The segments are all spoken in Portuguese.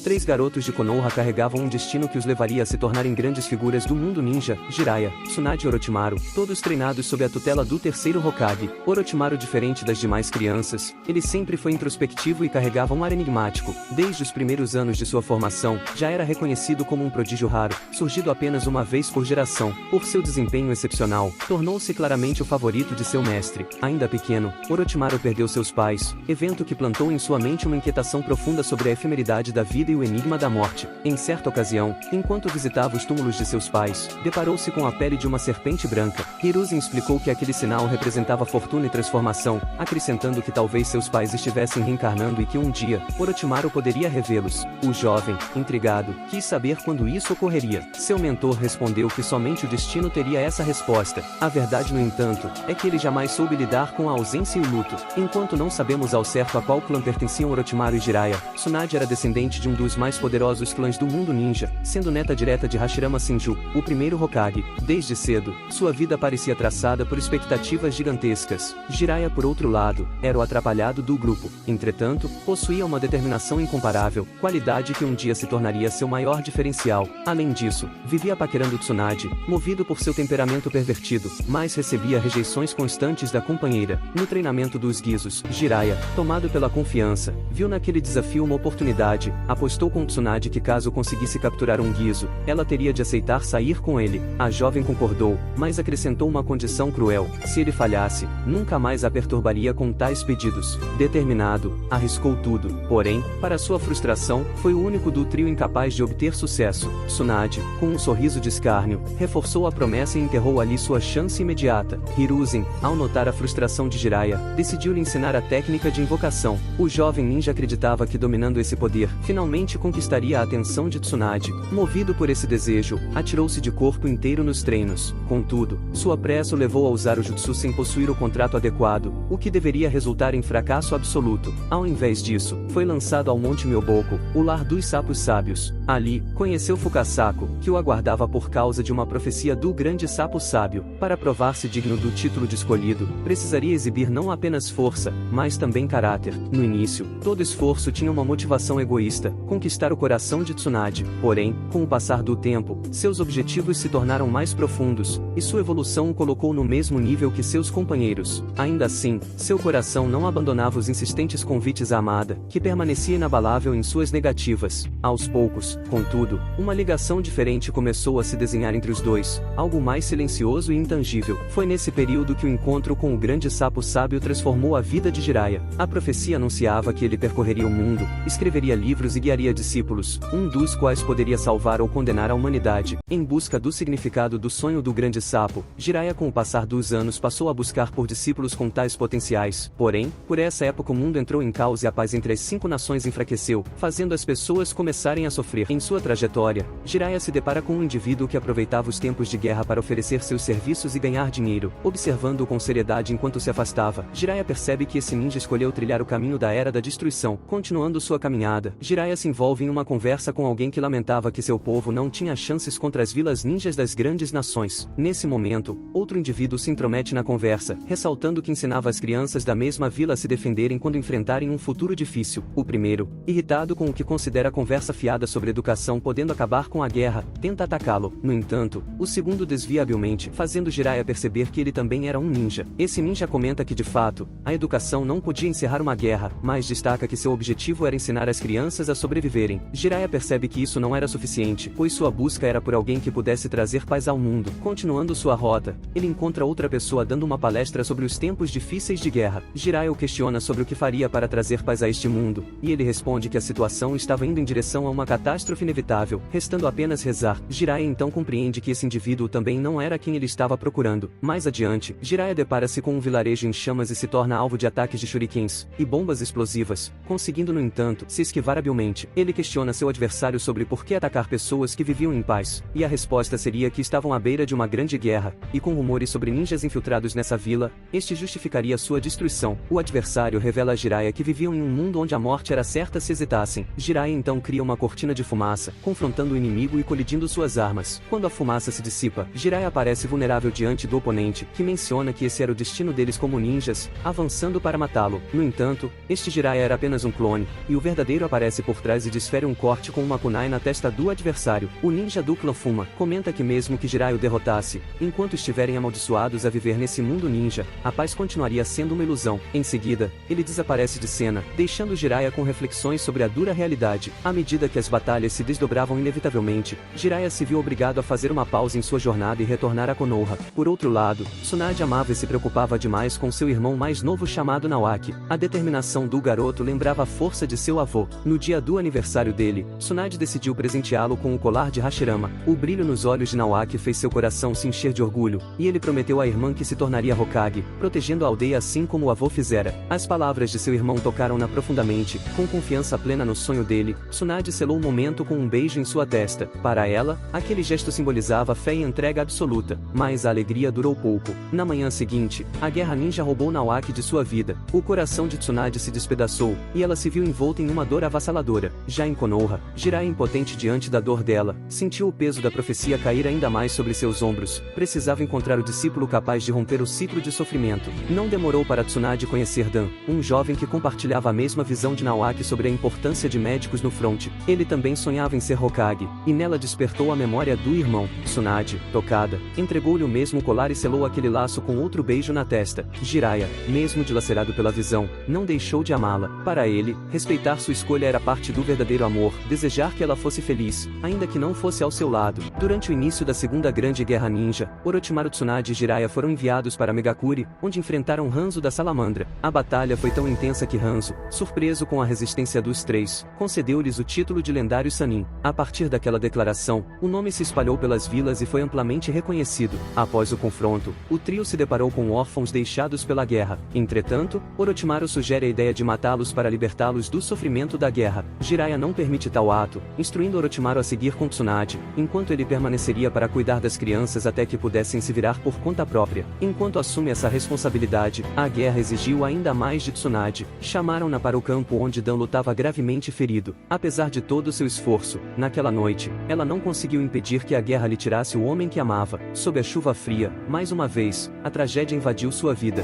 3 garotos de Konoha carregavam um destino que os levaria a se tornarem grandes figuras do mundo ninja: Jiraiya, Tsunade e Orochimaru, todos treinados sob a tutela do terceiro Hokage. Orochimaru, diferente das demais crianças, ele sempre foi introspectivo e carregava um ar enigmático. Desde os primeiros anos de sua formação, já era reconhecido como um prodígio raro, surgido apenas uma vez por geração. Por seu desempenho excepcional, tornou-se claramente o favorito de seu mestre. Ainda pequeno, Orochimaru perdeu seus pais, evento que plantou em sua mente uma inquietação profunda sobre a efemeridade da vida e o enigma da morte. Em certa ocasião, enquanto visitava os túmulos de seus pais, deparou-se com a pele de uma serpente branca. Hiruzen explicou que aquele sinal representava fortuna e transformação, acrescentando que talvez seus pais estivessem reencarnando e que um dia, Orochimaru poderia revê-los. O jovem, intrigado, quis saber quando isso ocorreria. Seu mentor respondeu que somente o destino teria essa resposta. A verdade, no entanto, é que ele jamais soube lidar com a ausência e o luto. Enquanto não sabemos ao certo a qual clã pertenciam Orochimaru e Jiraiya, Tsunade era descendente de um dos mais poderosos clãs do mundo ninja, sendo neta direta de Hashirama Senju, o primeiro Hokage. Desde cedo, sua vida parecia traçada por expectativas gigantescas. Jiraiya, por outro lado, era o atrapalhado do grupo. Entretanto, possuía uma determinação incomparável, qualidade que um dia se tornaria seu maior diferencial. Além disso, vivia paquerando Tsunade, movido por seu temperamento pervertido, mas recebia rejeições constantes da companheira. No treinamento dos Guizos, Jiraiya, tomado pela confiança, viu naquele desafio uma oportunidade. Apostou com Tsunade que caso conseguisse capturar um Guizo, ela teria de aceitar sair com ele. A jovem concordou, mas acrescentou uma condição cruel: se ele falhasse, nunca mais a perturbaria com tais pedidos. Determinado, arriscou tudo. Porém, para sua frustração, foi o único do trio incapaz de obter sucesso. Tsunade, com um sorriso de escárnio, reforçou a promessa e enterrou ali sua chance imediata. Hiruzen, ao notar a frustração de Jiraiya, decidiu lhe ensinar a técnica de invocação. O jovem ninja acreditava que dominando esse poder, finalmente conquistaria a atenção de Tsunade. Movido por esse desejo, atirou-se de corpo inteiro nos treinos. Contudo, sua pressa o levou a usar o jutsu sem possuir o contrato adequado, o que deveria resultar em fracasso absoluto. Ao invés disso, foi lançado ao Monte Myoboku, o lar dos sapos sábios. Ali, conheceu Fukasaku, que o aguardava por causa de uma profecia do grande sapo sábio. Para provar-se digno do título de escolhido, precisaria exibir não apenas força, mas também caráter. No início, todo esforço tinha uma motivação egoísta: conquistar o coração de Tsunade. Porém, com o passar do tempo, seus objetivos se tornaram mais profundos, e sua evolução o colocou no mesmo nível que seus companheiros. Ainda assim, seu coração não abandonava os insistentes convites à amada, que permanecia inabalável em suas negativas. Aos poucos, contudo, uma ligação diferente começou a se desenhar entre os dois, algo mais silencioso e intangível. Foi nesse período que o encontro com o grande sapo sábio transformou a vida de Jiraiya. A profecia anunciava que ele percorreria o mundo, escreveria livros e guiaria discípulos, um dos quais poderia salvar ou condenar a humanidade. Em busca do significado do sonho do grande sapo, Jiraiya, com o passar dos anos, passou a buscar por discípulos com tais potenciais. Porém, por essa época o mundo entrou em caos e a paz entre as 5 nações enfraqueceu, fazendo as pessoas começarem a sofrer. Em sua trajetória, Jiraiya se depara com um indivíduo que aproveitava os tempos de guerra para oferecer seus serviços e ganhar dinheiro. Observando-o com seriedade enquanto se afastava, Jiraiya percebe que esse ninja escolheu trilhar o caminho da Era da Destruição. Continuando sua caminhada, Jiraiya se envolve em uma conversa com alguém que lamentava que seu povo não tinha chances contra as vilas ninjas das grandes nações. Nesse momento, outro indivíduo se intromete na conversa, ressaltando que ensinava as crianças da mesma vila a se defenderem quando enfrentarem um futuro difícil. O primeiro, irritado com o que considera a conversa fiada sobre educação podendo acabar com a guerra, tenta atacá-lo. No entanto, o segundo desvia habilmente, fazendo Jiraiya perceber que ele também era um ninja. Esse ninja comenta que de fato, a educação não podia encerrar uma guerra, mas destaca que seu objetivo era ensinar as crianças a sobreviverem. Jiraiya percebe que isso não era suficiente, pois sua busca era por alguém que pudesse trazer paz ao mundo. Continuando sua rota, ele encontra outra pessoa dando uma palestra sobre os tempos difíceis de guerra. Jiraiya o questiona sobre o que faria para trazer paz a este mundo, e ele responde que a situação estava indo em direção a uma catástrofe inevitável, restando apenas rezar. Jiraiya então compreende que esse indivíduo também não era quem ele estava procurando. Mais adiante, Jiraiya depara-se com um vilarejo em chamas e se torna alvo de ataques de shurikens e bombas explosivas, conseguindo no entanto se esquivar habilmente. Ele questiona seu adversário sobre por que atacar pessoas que viviam em paz, e a resposta seria que estavam à beira de uma grande guerra, e com rumores sobre ninjas infiltrados nessa vila, este justificaria sua destruição. O adversário revela a Jiraiya que viviam em um mundo onde a morte era certa se hesitassem. Jiraiya então cria uma cortina de fumaça, confrontando o inimigo e colidindo suas armas. Quando a fumaça se dissipa, Jiraiya aparece vulnerável diante do oponente, que menciona que esse era o destino deles como ninjas, avançando para matá-lo. No entanto, este Jiraiya era apenas um clone, e o verdadeiro aparece por trás trás e desfere um corte com uma kunai na testa do adversário. O ninja do clã Fuma comenta que mesmo que Jiraiya o derrotasse, enquanto estiverem amaldiçoados a viver nesse mundo ninja, a paz continuaria sendo uma ilusão. Em seguida, ele desaparece de cena, deixando Jiraiya com reflexões sobre a dura realidade. À medida que as batalhas se desdobravam inevitavelmente, Jiraiya se viu obrigado a fazer uma pausa em sua jornada e retornar a Konoha. Por outro lado, Tsunade amava e se preocupava demais com seu irmão mais novo chamado Naoki. A determinação do garoto lembrava a força de seu avô. No dia do aniversário dele, Tsunade decidiu presenteá-lo com o colar de Hashirama. O brilho nos olhos de Naoki fez seu coração se encher de orgulho, e ele prometeu à irmã que se tornaria Hokage, protegendo a aldeia assim como o avô fizera. As palavras de seu irmão tocaram-na profundamente. Com confiança plena no sonho dele, Tsunade selou o momento com um beijo em sua testa. Para ela, aquele gesto simbolizava fé e entrega absoluta. Mas a alegria durou pouco. Na manhã seguinte, a guerra ninja roubou Naoki de sua vida. O coração de Tsunade se despedaçou, e ela se viu envolta em uma dor avassaladora. Já em Konoha, Jiraiya, impotente diante da dor dela, sentiu o peso da profecia cair ainda mais sobre seus ombros. Precisava encontrar o discípulo capaz de romper o ciclo de sofrimento. Não demorou para Tsunade conhecer Dan, um jovem que compartilhava a mesma visão de Naoki sobre a importância de médicos no fronte. Ele também sonhava em ser Hokage, e nela despertou a memória do irmão. Tsunade, tocada, entregou-lhe o mesmo colar e selou aquele laço com outro beijo na testa. Jiraiya, mesmo dilacerado pela visão, não deixou de amá-la. Para ele, respeitar sua escolha era parte do verdadeiro amor, desejar que ela fosse feliz, ainda que não fosse ao seu lado. Durante o início da Segunda Grande Guerra Ninja, Orochimaru, Tsunade e Jiraiya foram enviados para Megakuri, onde enfrentaram Hanzo da Salamandra. A batalha foi tão intensa que Hanzo, surpreso com a resistência dos três, concedeu-lhes o título de lendário Sannin. A partir daquela declaração, o nome se espalhou pelas vilas e foi amplamente reconhecido. Após o confronto, o trio se deparou com órfãos deixados pela guerra. Entretanto, Orochimaru sugere a ideia de matá-los para libertá-los do sofrimento da guerra. Jiraiya não permite tal ato, instruindo Orochimaru a seguir com Tsunade, enquanto ele permaneceria para cuidar das crianças até que pudessem se virar por conta própria. Enquanto assume essa responsabilidade, a guerra exigiu ainda mais de Tsunade. Chamaram-na para o campo onde Dan lutava gravemente ferido. Apesar de todo seu esforço, naquela noite, ela não conseguiu impedir que a guerra lhe tirasse o homem que amava. Sob a chuva fria, mais uma vez, a tragédia invadiu sua vida.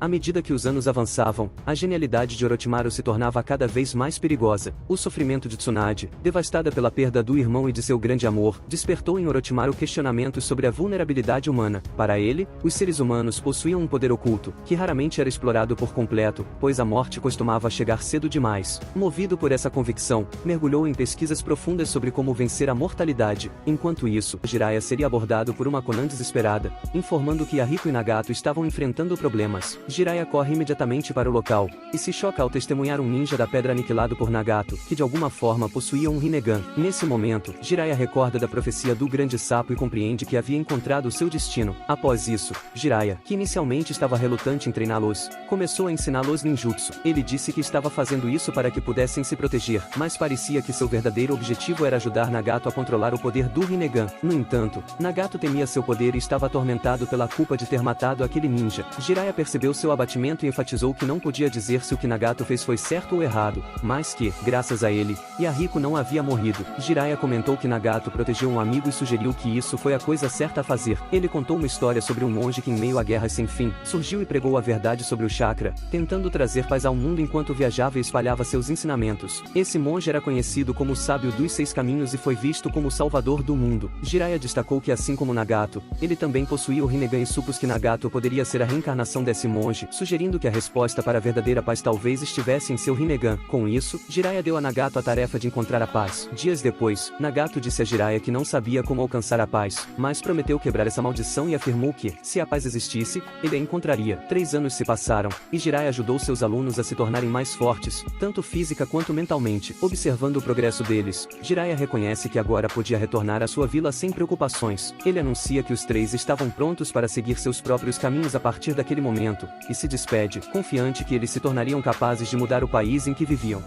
À medida que os anos avançavam, a genialidade de Orochimaru se tornava cada vez mais perigosa. O sofrimento de Tsunade, devastada pela perda do irmão e de seu grande amor, despertou em Orochimaru questionamentos sobre a vulnerabilidade humana. Para ele, os seres humanos possuíam um poder oculto, que raramente era explorado por completo, pois a morte costumava chegar cedo demais. Movido por essa convicção, mergulhou em pesquisas profundas sobre como vencer a mortalidade. Enquanto isso, Jiraiya seria abordado por uma Konan desesperada, informando que Yahiko e Nagato estavam enfrentando problemas. Jiraiya corre imediatamente para o local, e se choca ao testemunhar um ninja da pedra aniquilado por Nagato, que de alguma forma possuía um Rinnegan. Nesse momento, Jiraiya recorda da profecia do grande sapo e compreende que havia encontrado o seu destino. Após isso, Jiraiya, que inicialmente estava relutante em treiná-los, começou a ensiná-los ninjutsu. Ele disse que estava fazendo isso para que pudessem se proteger, mas parecia que seu verdadeiro objetivo era ajudar Nagato a controlar o poder do Rinnegan. No entanto, Nagato temia seu poder e estava atormentado pela culpa de ter matado aquele ninja. Jiraiya percebeu seu abatimento e enfatizou que não podia dizer se o que Nagato fez foi certo ou errado, mas que, graças a ele, Yahiko não havia morrido. Jiraiya comentou que Nagato protegeu um amigo e sugeriu que isso foi a coisa certa a fazer. Ele contou uma história sobre um monge que, em meio a guerras sem fim, surgiu e pregou a verdade sobre o chakra, tentando trazer paz ao mundo enquanto viajava e espalhava seus ensinamentos. Esse monge era conhecido como o sábio dos 6 caminhos e foi visto como o salvador do mundo. Jiraiya destacou que, assim como Nagato, ele também possuía o Rinnegan e supôs que Nagato poderia ser a reencarnação desse monge, sugerindo que a resposta para a verdadeira paz talvez estivesse em seu Rinnegan. Com isso, Jiraiya deu a Nagato a tarefa de encontrar a paz. Dias depois, Nagato disse a Jiraiya que não sabia como alcançar a paz, mas prometeu quebrar essa maldição e afirmou que, se a paz existisse, ele a encontraria. 3 anos se passaram, e Jiraiya ajudou seus alunos a se tornarem mais fortes, tanto física quanto mentalmente. Observando o progresso deles, Jiraiya reconhece que agora podia retornar à sua vila sem preocupações. Ele anuncia que os 3 estavam prontos para seguir seus próprios caminhos a partir daquele momento, e se despede, confiante que eles se tornariam capazes de mudar o país em que viviam.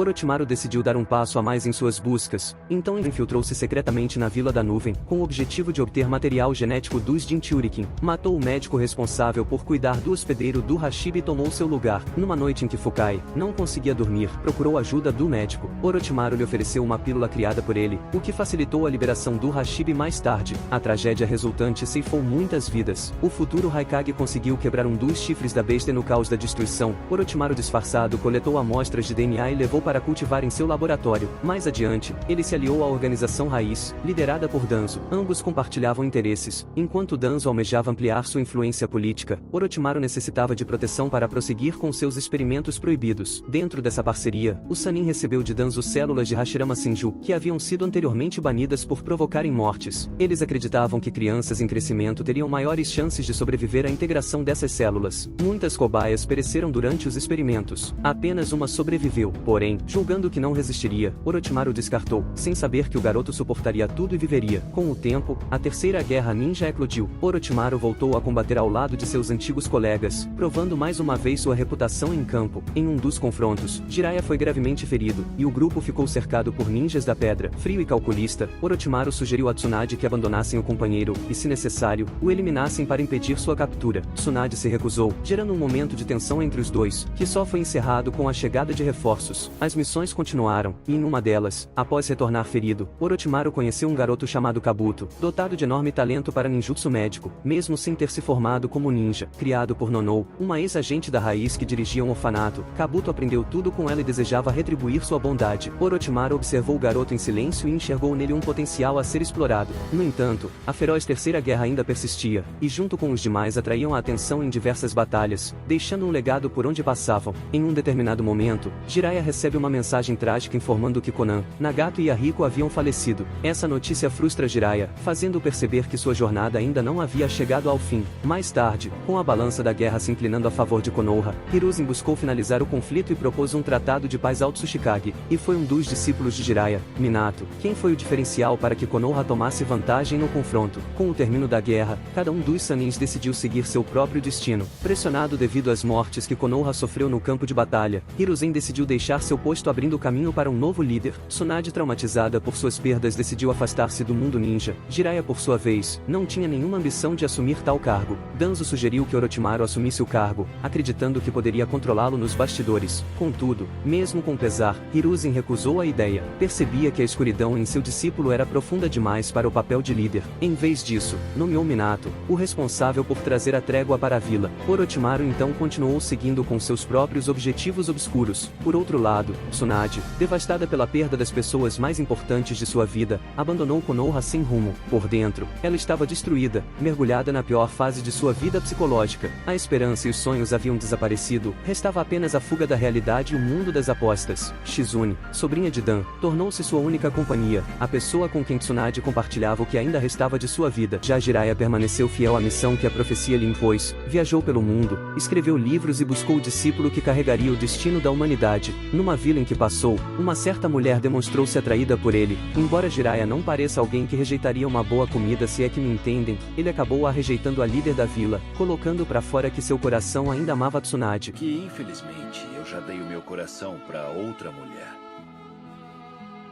Orochimaru decidiu dar um passo a mais em suas buscas, então infiltrou-se secretamente na Vila da Nuvem, com o objetivo de obter material genético dos Jinchurikin. Matou o médico responsável por cuidar do hospedeiro do Hashibi e tomou seu lugar. Numa noite em que Fukai não conseguia dormir, procurou ajuda do médico. Orochimaru lhe ofereceu uma pílula criada por ele, o que facilitou a liberação do Hashibi mais tarde. A tragédia resultante ceifou muitas vidas. O futuro Haikage conseguiu quebrar um dos chifres da besta no caos da destruição. Orochimaru disfarçado coletou amostras de DNA e levou para cultivar em seu laboratório. Mais adiante, ele se aliou à organização Raiz, liderada por Danzo. Ambos compartilhavam interesses. Enquanto Danzo almejava ampliar sua influência política, Orochimaru necessitava de proteção para prosseguir com seus experimentos proibidos. Dentro dessa parceria, o Sannin recebeu de Danzo células de Hashirama Senju, que haviam sido anteriormente banidas por provocarem mortes. Eles acreditavam que crianças em crescimento teriam maiores chances de sobreviver à integração dessas células. Muitas cobaias pereceram durante os experimentos. Apenas uma sobreviveu. Porém, julgando que não resistiria, Orochimaru descartou, sem saber que o garoto suportaria tudo e viveria. Com o tempo, a terceira guerra ninja eclodiu. Orochimaru voltou a combater ao lado de seus antigos colegas, provando mais uma vez sua reputação em campo. Em um dos confrontos, Jiraiya foi gravemente ferido, e o grupo ficou cercado por ninjas da pedra. Frio e calculista, Orochimaru sugeriu a Tsunade que abandonassem o companheiro, e se necessário, o eliminassem para impedir sua captura. Tsunade se recusou, gerando um momento de tensão entre os dois, que só foi encerrado com a chegada de reforços. As missões continuaram, e em uma delas, após retornar ferido, Orochimaru conheceu um garoto chamado Kabuto, dotado de enorme talento para ninjutsu médico, mesmo sem ter se formado como ninja. Criado por Nonou, uma ex-agente da Raiz que dirigia um orfanato, Kabuto aprendeu tudo com ela e desejava retribuir sua bondade. Orochimaru observou o garoto em silêncio e enxergou nele um potencial a ser explorado. No entanto, a feroz terceira guerra ainda persistia, e junto com os demais atraíam a atenção em diversas batalhas, deixando um legado por onde passavam. Em um determinado momento, Jiraiya recebe uma mensagem trágica informando que Konan, Nagato e Yahiko haviam falecido. Essa notícia frustra Jiraiya, fazendo-o perceber que sua jornada ainda não havia chegado ao fim. Mais tarde, com a balança da guerra se inclinando a favor de Konoha, Hiruzen buscou finalizar o conflito e propôs um tratado de paz ao Tsuchikage, e foi um dos discípulos de Jiraiya, Minato, quem foi o diferencial para que Konoha tomasse vantagem no confronto. Com o término da guerra, cada um dos Sanins decidiu seguir seu próprio destino. Pressionado devido às mortes que Konoha sofreu no campo de batalha, Hiruzen decidiu deixar seu posto abrindo caminho para um novo líder. Tsunade, traumatizada por suas perdas, decidiu afastar-se do mundo ninja. Jiraiya, por sua vez, não tinha nenhuma ambição de assumir tal cargo. Danzo sugeriu que Orochimaru assumisse o cargo, acreditando que poderia controlá-lo nos bastidores. Contudo, mesmo com pesar, Hiruzen recusou a ideia. Percebia que a escuridão em seu discípulo era profunda demais para o papel de líder. Em vez disso, nomeou Minato, o responsável por trazer a trégua para a vila. Orochimaru então continuou seguindo com seus próprios objetivos obscuros. Por outro lado, Tsunade, devastada pela perda das pessoas mais importantes de sua vida, abandonou Konoha sem rumo. Por dentro, ela estava destruída, mergulhada na pior fase de sua vida psicológica. A esperança e os sonhos haviam desaparecido, restava apenas a fuga da realidade e o mundo das apostas. Shizune, sobrinha de Dan, tornou-se sua única companhia, a pessoa com quem Tsunade compartilhava o que ainda restava de sua vida. Já Jiraiya permaneceu fiel à missão que a profecia lhe impôs, viajou pelo mundo, escreveu livros e buscou o discípulo que carregaria o destino da humanidade. Numa vila em que passou, uma certa mulher demonstrou-se atraída por ele. Embora Jiraiya não pareça alguém que rejeitaria uma boa comida, se é que me entendem, ele acabou a rejeitando a líder da vila, colocando para fora que seu coração ainda amava Tsunade. Que infelizmente eu já dei o meu coração para outra mulher.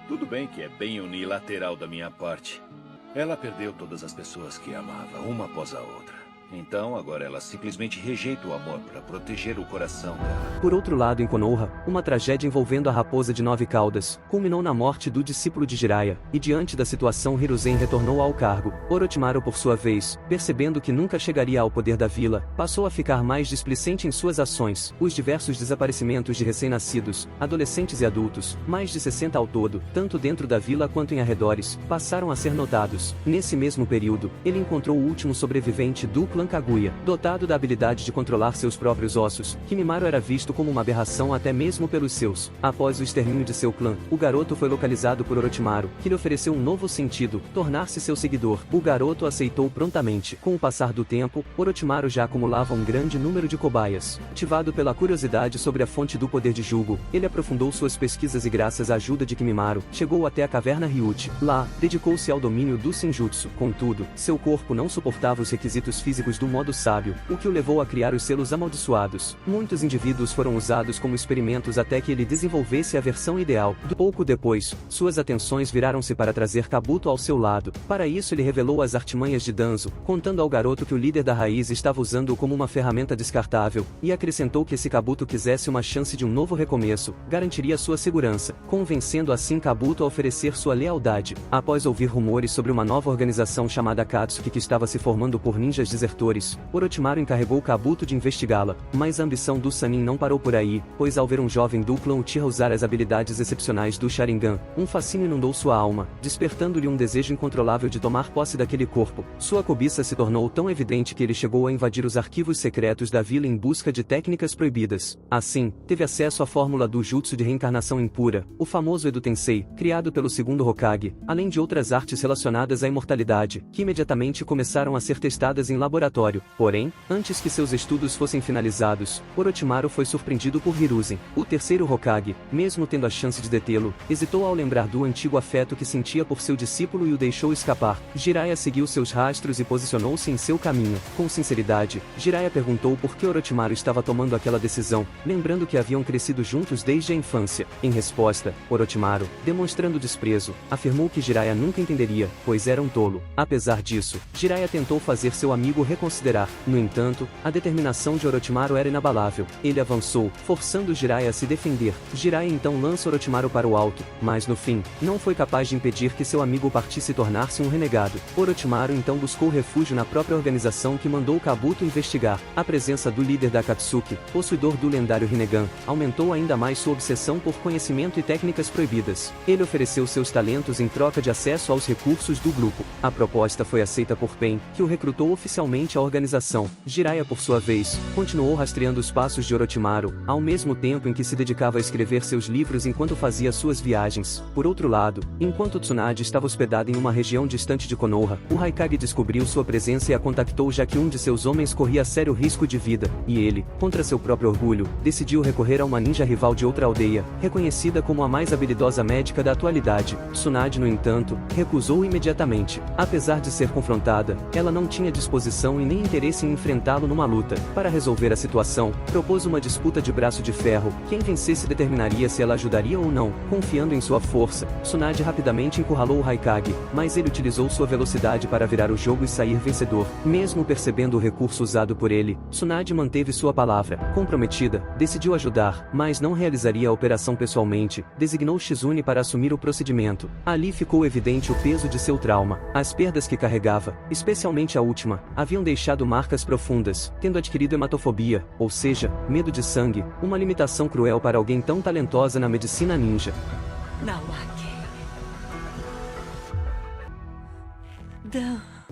Tudo bem que é bem unilateral da minha parte. Ela perdeu todas as pessoas que amava, uma após a outra. Então, agora ela simplesmente rejeita o amor para proteger o coração dela. Por outro lado, em Konoha, uma tragédia envolvendo a raposa de 9 caudas, culminou na morte do discípulo de Jiraiya, e diante da situação Hiruzen retornou ao cargo. Orochimaru, por sua vez, percebendo que nunca chegaria ao poder da vila, passou a ficar mais displicente em suas ações. Os diversos desaparecimentos de recém-nascidos, adolescentes e adultos, mais de 60 ao todo, tanto dentro da vila quanto em arredores, passaram a ser notados. Nesse mesmo período, ele encontrou o último sobrevivente do clã Kaguya. Dotado da habilidade de controlar seus próprios ossos, Kimimaro era visto como uma aberração até mesmo pelos seus. Após o extermínio de seu clã, o garoto foi localizado por Orochimaru, que lhe ofereceu um novo sentido, tornar-se seu seguidor. O garoto aceitou prontamente. Com o passar do tempo, Orochimaru já acumulava um grande número de cobaias. Motivado pela curiosidade sobre a fonte do poder de Jugo, ele aprofundou suas pesquisas e, graças à ajuda de Kimimaro, chegou até a caverna Ryuchi. Lá, dedicou-se ao domínio do Senjutsu. Contudo, seu corpo não suportava os requisitos físicos códigos do modo sábio, o que o levou a criar os selos amaldiçoados. Muitos indivíduos foram usados como experimentos até que ele desenvolvesse a versão ideal. Pouco depois, suas atenções viraram-se para trazer Kabuto ao seu lado. Para isso ele revelou as artimanhas de Danzo, contando ao garoto que o líder da raiz estava usando-o como uma ferramenta descartável, e acrescentou que se Kabuto quisesse uma chance de um novo recomeço, garantiria sua segurança, convencendo assim Kabuto a oferecer sua lealdade. Após ouvir rumores sobre uma nova organização chamada Akatsuki que estava se formando por ninjas desertores, Orochimaru encarregou Kabuto de investigá-la, mas a ambição do Sannin não parou por aí, pois ao ver um jovem do clã Uchiha usar as habilidades excepcionais do Sharingan, um fascínio inundou sua alma, despertando-lhe um desejo incontrolável de tomar posse daquele corpo. Sua cobiça se tornou tão evidente que ele chegou a invadir os arquivos secretos da vila em busca de técnicas proibidas. Assim, teve acesso à fórmula do Jutsu de reencarnação impura, o famoso Edo Tensei, criado pelo segundo Hokage, além de outras artes relacionadas à imortalidade, que imediatamente começaram a ser testadas em laboratório. Porém, antes que seus estudos fossem finalizados, Orochimaru foi surpreendido por Hiruzen, o terceiro Hokage. Mesmo tendo a chance de detê-lo, hesitou ao lembrar do antigo afeto que sentia por seu discípulo e o deixou escapar. Jiraiya seguiu seus rastros e posicionou-se em seu caminho. Com sinceridade, Jiraiya perguntou por que Orochimaru estava tomando aquela decisão, lembrando que haviam crescido juntos desde a infância. Em resposta, Orochimaru, demonstrando desprezo, afirmou que Jiraiya nunca entenderia, pois era um tolo. Apesar disso, Jiraiya tentou fazer seu amigo reconsiderar. No entanto, a determinação de Orochimaru era inabalável. Ele avançou, forçando Jiraiya a se defender. Jiraiya então lança Orochimaru para o alto, mas no fim, não foi capaz de impedir que seu amigo partisse e tornar-se um renegado. Orochimaru então buscou refúgio na própria organização que mandou Kabuto investigar. A presença do líder da Akatsuki, possuidor do lendário Rinnegan, aumentou ainda mais sua obsessão por conhecimento e técnicas proibidas. Ele ofereceu seus talentos em troca de acesso aos recursos do grupo. A proposta foi aceita por Pain, que o recrutou oficialmente à organização. Jiraiya, por sua vez, continuou rastreando os passos de Orochimaru, ao mesmo tempo em que se dedicava a escrever seus livros enquanto fazia suas viagens. Por outro lado, enquanto Tsunade estava hospedado em uma região distante de Konoha, o Haikage descobriu sua presença e a contactou já que um de seus homens corria sério risco de vida, e ele, contra seu próprio orgulho, decidiu recorrer a uma ninja rival de outra aldeia, reconhecida como a mais habilidosa médica da atualidade. Tsunade, no entanto, recusou imediatamente. Apesar de ser confrontada, ela não tinha disposição e nem interesse em enfrentá-lo numa luta. Para resolver a situação, propôs uma disputa de braço de ferro. Quem vencesse determinaria se ela ajudaria ou não. Confiando em sua força, Tsunade rapidamente encurralou o Haikage, mas ele utilizou sua velocidade para virar o jogo e sair vencedor. Mesmo percebendo o recurso usado por ele, Tsunade manteve sua palavra. Comprometida, decidiu ajudar, mas não realizaria a operação pessoalmente. Designou Shizune para assumir o procedimento. Ali ficou evidente o peso de seu trauma. As perdas que carregava, especialmente a última, haviam deixado marcas profundas, tendo adquirido hematofobia, ou seja, medo de sangue, uma limitação cruel para alguém tão talentosa na medicina ninja. Nawaki.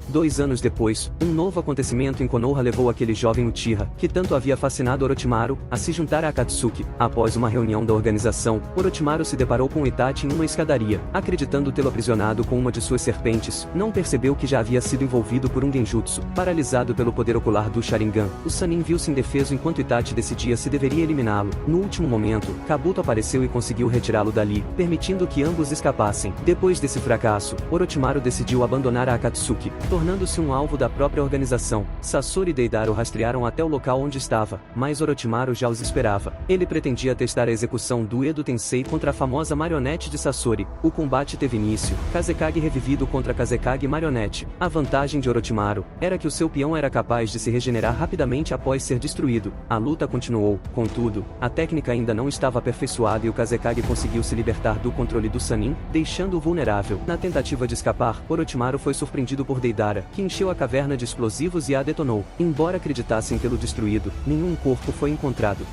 2 anos depois, um novo acontecimento em Konoha levou aquele jovem Uchiha, que tanto havia fascinado Orochimaru, a se juntar a Akatsuki. Após uma reunião da organização, Orochimaru se deparou com Itachi em uma escadaria. Acreditando tê-lo aprisionado com uma de suas serpentes, não percebeu que já havia sido envolvido por um genjutsu. Paralisado pelo poder ocular do Sharingan, o Sannin viu-se indefeso enquanto Itachi decidia se deveria eliminá-lo. No último momento, Kabuto apareceu e conseguiu retirá-lo dali, permitindo que ambos escapassem. Depois desse fracasso, Orochimaru decidiu abandonar a Akatsuki, tornando-se um alvo da própria organização. Sasori e Deidara o rastrearam até o local onde estava, mas Orochimaru já os esperava. Ele pretendia testar a execução do Edo Tensei contra a famosa marionete de Sasori. O combate teve início, Kazekage revivido contra Kazekage marionete. A vantagem de Orochimaru era que o seu peão era capaz de se regenerar rapidamente após ser destruído. A luta continuou, contudo, a técnica ainda não estava aperfeiçoada e o Kazekage conseguiu se libertar do controle do Sannin, deixando-o vulnerável. Na tentativa de escapar, Orochimaru foi surpreendido por Deidara, que encheu a caverna de explosivos e a detonou. Embora acreditassem tê-lo destruído, nenhum corpo foi encontrado.